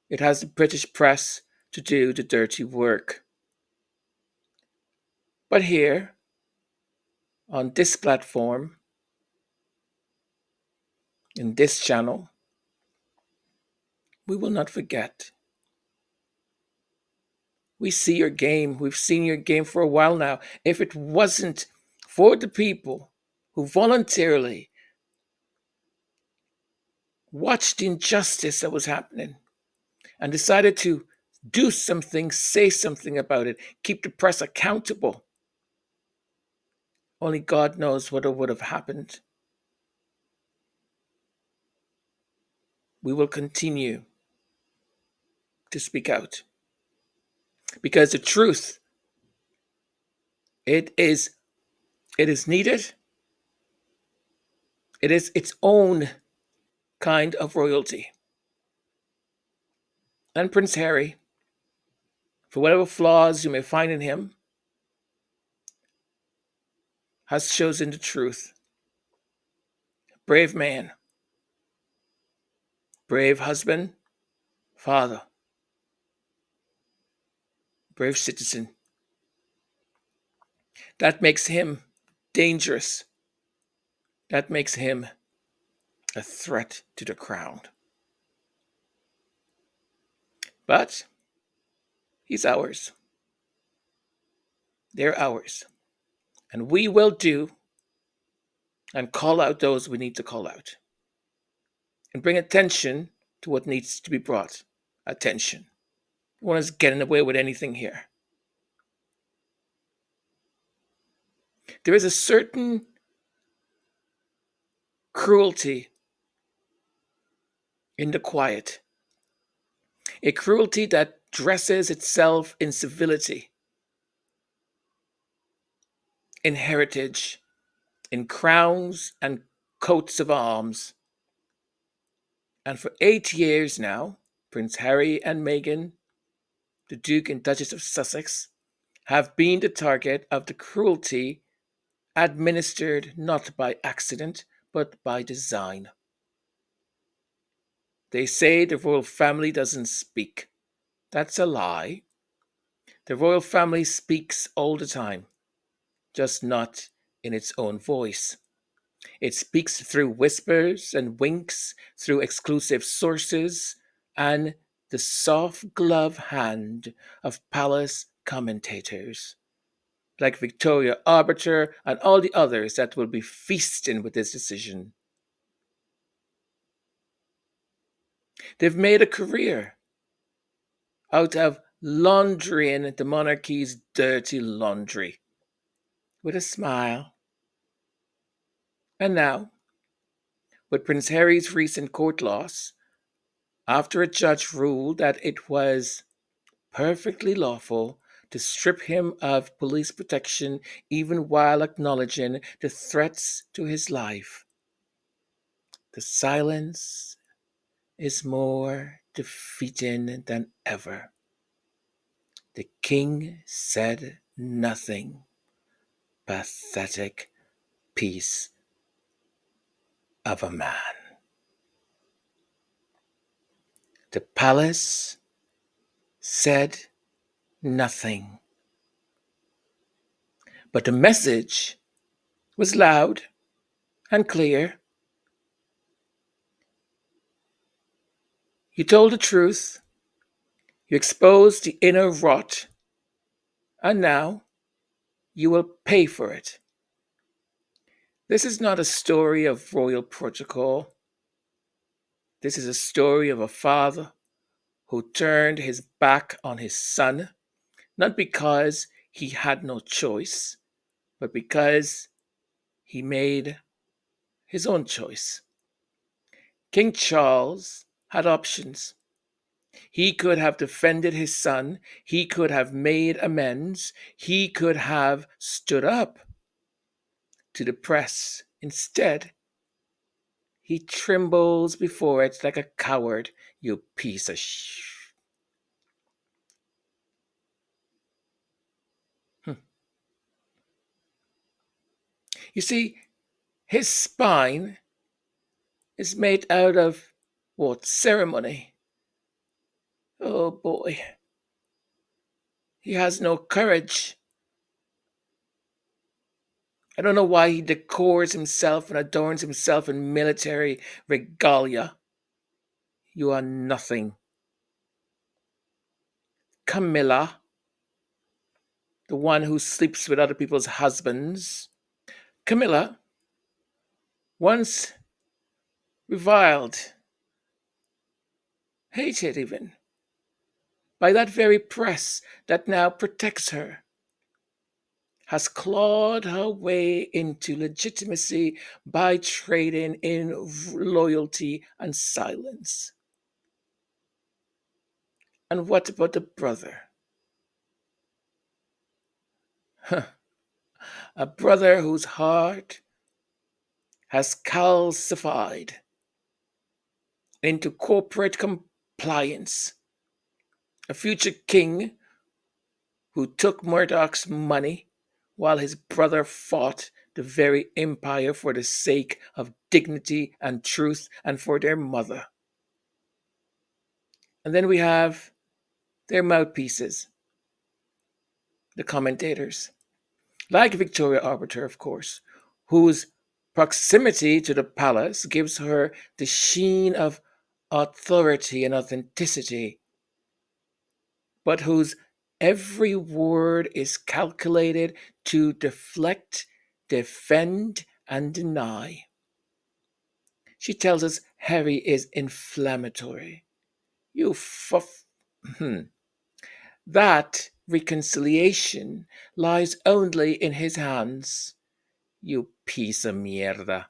[SPEAKER 1] It has the British press to do the dirty work. But here, on this platform, in this channel, we will not forget. We see your game. We've seen your game for a while now. If it wasn't for the people who voluntarily watched the injustice that was happening and decided to do something, say something about it, keep the press accountable, only God knows what would have happened. We will continue to speak out because the truth, it is needed. It is its own kind of royalty. And Prince Harry, for whatever flaws you may find in him, has chosen the truth. Brave man, brave husband, father, brave citizen. That makes him dangerous. That makes him a threat to the crown. But he's ours. They're ours. And we will do and call out those we need to call out. And bring attention to what needs to be brought attention. No one is getting away with anything here. There is a certain cruelty in the quiet, a cruelty that dresses itself in civility, in heritage, in crowns and coats of arms. And for 8 years now, Prince Harry and Meghan, the Duke and Duchess of Sussex, have been the target of the cruelty administered not by accident, but by design. They say the royal family doesn't speak. That's a lie. The royal family speaks all the time, just not in its own voice. It speaks through whispers and winks, through exclusive sources, and the soft glove hand of palace commentators, like Victoria Arbiter and all the others that will be feasting with this decision. They've made a career out of laundering the monarchy's dirty laundry with a smile. And now, with Prince Harry's recent court loss, after a judge ruled that it was perfectly lawful to strip him of police protection even while acknowledging the threats to his life, the silence is more defeating than ever. The king said nothing. Pathetic piece of a man. The palace said nothing. But the message was loud and clear. You told the truth. You exposed the inner rot. And now you will pay for it. This is not a story of royal protocol. This is a story of a father who turned his back on his son, not because he had no choice, but because he made his own choice. King Charles had options. He could have defended his son. He could have made amends. He could have stood up to the press. Instead, he trembles before it like a coward, you piece of You see, his spine is made out of what? Ceremony. Oh boy. He has no courage. I don't know why he decors himself and adorns himself in military regalia. You are nothing. Camilla, the one who sleeps with other people's husbands. Camilla, once reviled, hated even, by that very press that now protects her, has clawed her way into legitimacy by trading in loyalty and silence. And what about the brother? A brother whose heart has calcified into corporate compliance. A future king who took Murdoch's money while his brother fought the very empire for the sake of dignity and truth and for their mother. And then we have their mouthpieces, the commentators, like Victoria Arbiter, of course, whose proximity to the palace gives her the sheen of authority and authenticity, but whose every word is calculated to deflect, defend, and deny. She tells us Harry is inflammatory. You fuff. That reconciliation lies only in his hands. You piece of mierda.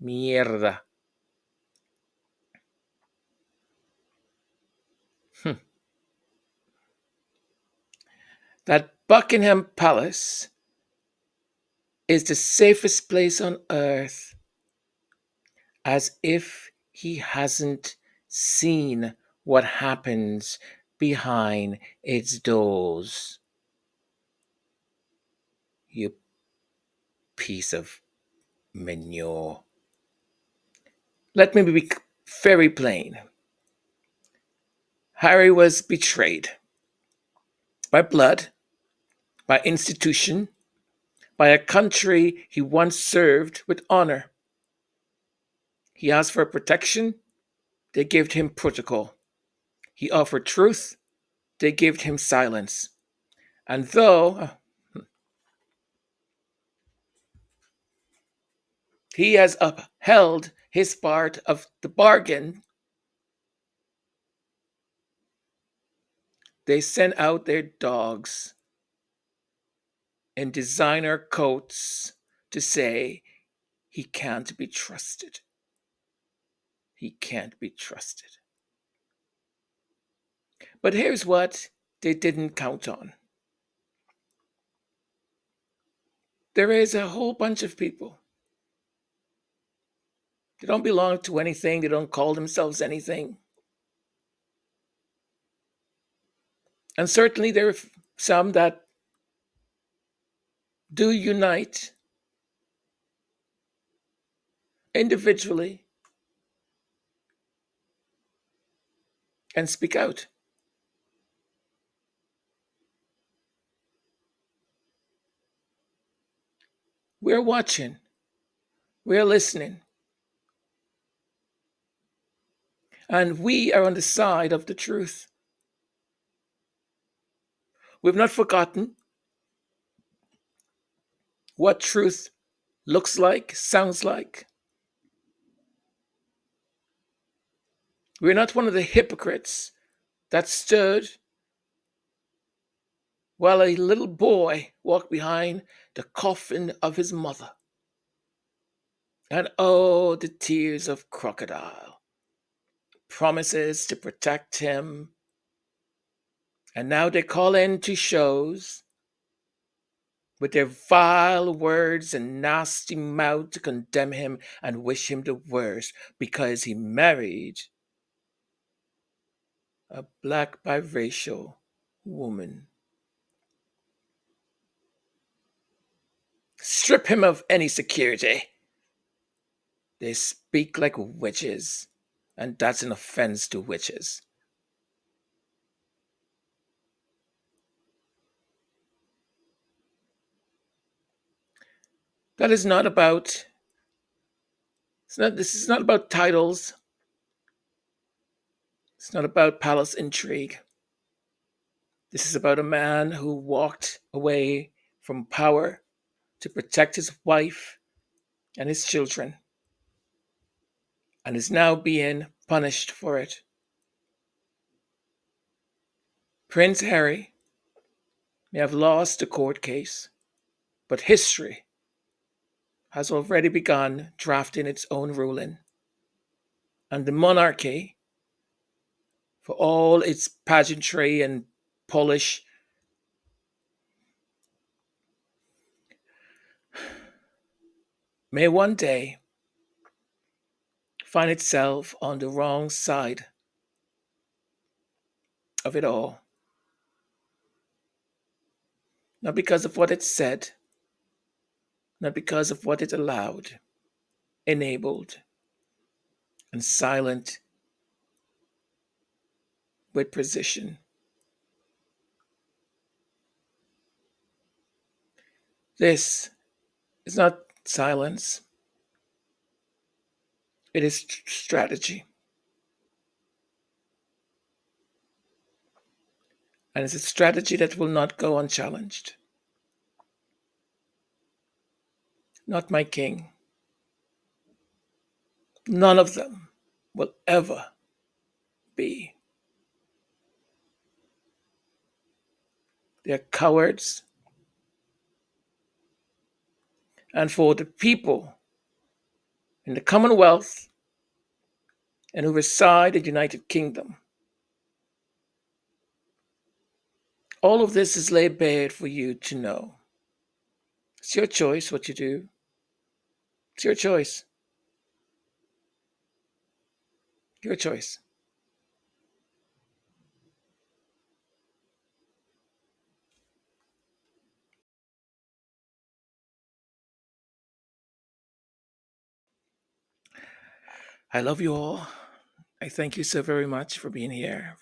[SPEAKER 1] Mierda. that Buckingham Palace is the safest place on earth, as if he hasn't seen what happens behind its doors. You piece of manure. Let me be very plain. Harry was betrayed by blood, by institution, by a country he once served with honor. He asked for protection, they gave him protocol. He offered truth, they gave him silence. And though he has upheld his part of the bargain, they sent out their dogs in designer coats to say he can't be trusted. He can't be trusted. But here's what they didn't count on. There is a whole bunch of people. They don't belong to anything. They don't call themselves anything. And certainly there are some that do unite individually and speak out. We're watching. We're listening. And we are on the side of the truth. We've not forgotten what truth looks like, sounds like. We're not one of the hypocrites that stood while a little boy walked behind the coffin of his mother. And oh, the tears of crocodile. Promises to protect him. And now they call into shows with their vile words and nasty mouth to condemn him and wish him the worst because he married a black biracial woman. Strip him of any security. They speak like witches, and that's an offense to witches. That is not about, this is not about titles. It's not about palace intrigue. This is about a man who walked away from power to protect his wife and his children, and is now being punished for it. Prince Harry may have lost the court case, but history has already begun drafting its own ruling. And the monarchy, for all its pageantry and polish, may one day find itself on the wrong side of it all. Not because of what it said, not because of what it allowed, enabled, and silent with precision. This is not silence. It is strategy. And it's a strategy that will not go unchallenged. Not my king. None of them will ever be. They're cowards. And for the people in the Commonwealth and who reside in the United Kingdom, All of this is laid bare for you to know. It's your choice what you do. It's your choice. Your choice. I love you all. I thank you so very much for being here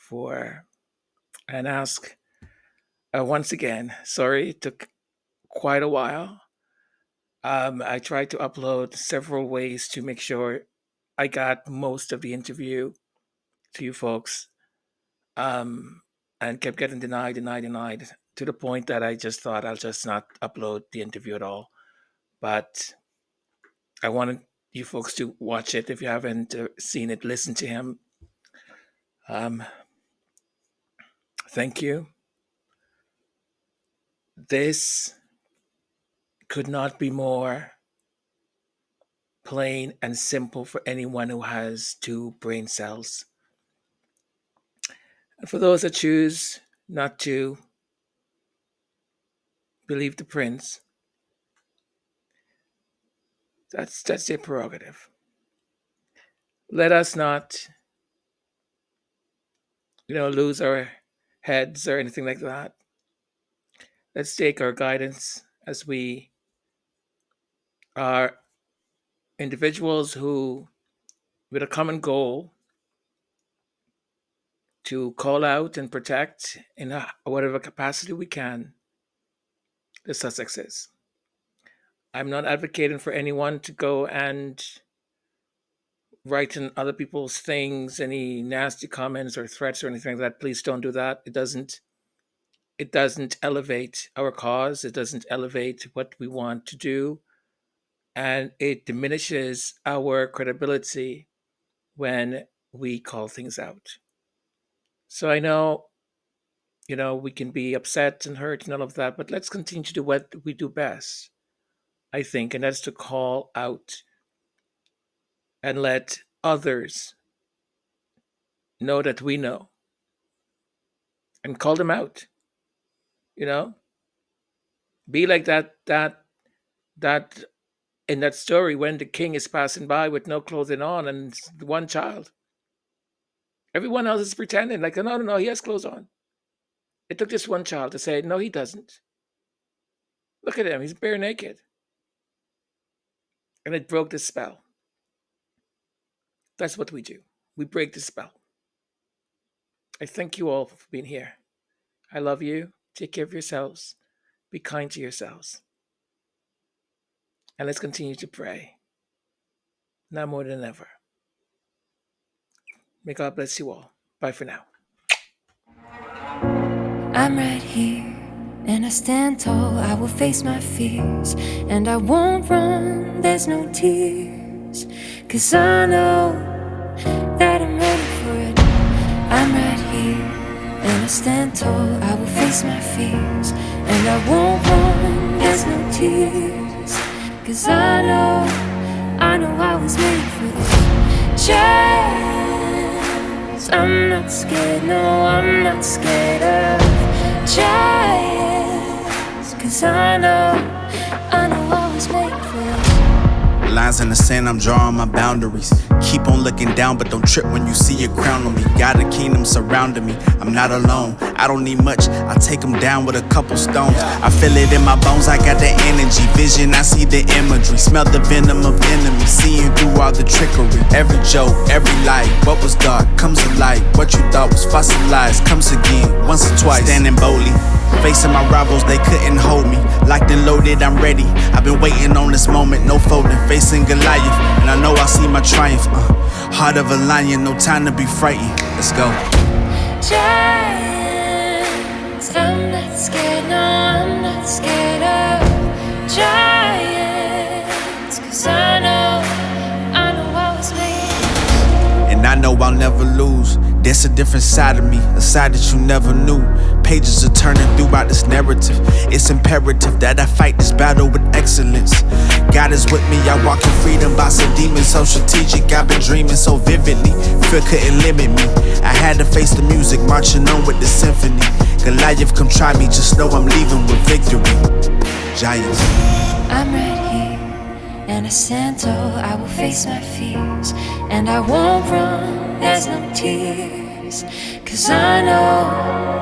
[SPEAKER 1] and ask once again. Sorry, it took quite a while. I tried to upload several ways to make sure I got most of the interview to you folks, and kept getting denied, to the point that I just thought I'll just not upload the interview at all. But I wanted you folks to watch it if you haven't seen it, listen to him. Thank you. This could not be more plain and simple for anyone who has two brain cells. And for those that choose not to believe the prince, that's their prerogative. Let us not, lose our heads or anything like that. Let's take our guidance as we are individuals who, with a common goal, to call out and protect in whatever capacity we can the Sussexes. I'm not advocating for anyone to go and write in other people's things any nasty comments or threats or anything like that. Please don't do that. It doesn't elevate our cause. It doesn't elevate what we want to do. And it diminishes our credibility when we call things out. So I know, we can be upset and hurt and all of that, but let's continue to do what we do best, I think, and that's to call out and let others know that we know and call them out. Be like that in that story when the king is passing by with no clothing on and one child. Everyone else is pretending like, no, he has clothes on. It took just one child to say, no, he doesn't. Look at him, he's bare naked. And it broke the spell. That's what we do. We break the spell. I thank you all for being here. I love you. Take care of yourselves. Be kind to yourselves. And let's continue to pray. Now more than ever. May God bless you all. Bye for now.
[SPEAKER 6] I'm right here, and I stand tall. I will face my fears, and I won't run, there's no tears, 'cause I know that I'm ready for it. I'm right here, and I stand tall. I will face my fears, and I won't run, there's no tears, 'cause I know I was made for this chance. I'm not scared, no, I'm not scared of giants, 'cause I know I was made for this.
[SPEAKER 7] Lines in the sand, I'm drawing my boundaries. Keep on looking down, but don't trip when you see a crown on me. Got a kingdom surrounding me, I'm not alone. I don't need much, I take them down with a couple stones. I feel it in my bones, I got the energy. Vision, I see the imagery. Smell the venom of enemies, seeing through all the trickery. Every joke, every lie, what was dark comes to light. What you thought was fossilized comes again, once or twice. Standing boldly, facing my rivals, they couldn't hold me. Locked and loaded, I'm ready. I've been waiting on this moment, no folding. Facing Goliath, and I know I see my triumph. Heart of a lion, no time to be frightened. Let's go.
[SPEAKER 6] Giants, I'm not scared, no, I'm not scared of giants, 'cause I know I was made.
[SPEAKER 7] And I know I'll never lose. There's a different side of me, a side that you never knew. Pages are turning throughout this narrative. It's imperative that I fight this battle with excellence. God is with me, I walk in freedom, bossing demons so strategic. I've been dreaming so vividly, fear couldn't limit me. I had to face the music, marching on with the symphony. Goliath, come try me, just know I'm leaving with victory. Giants.
[SPEAKER 6] I'm right here, and I stand tall. I will face my fears, and I won't run, there's no tears. 'Cause I know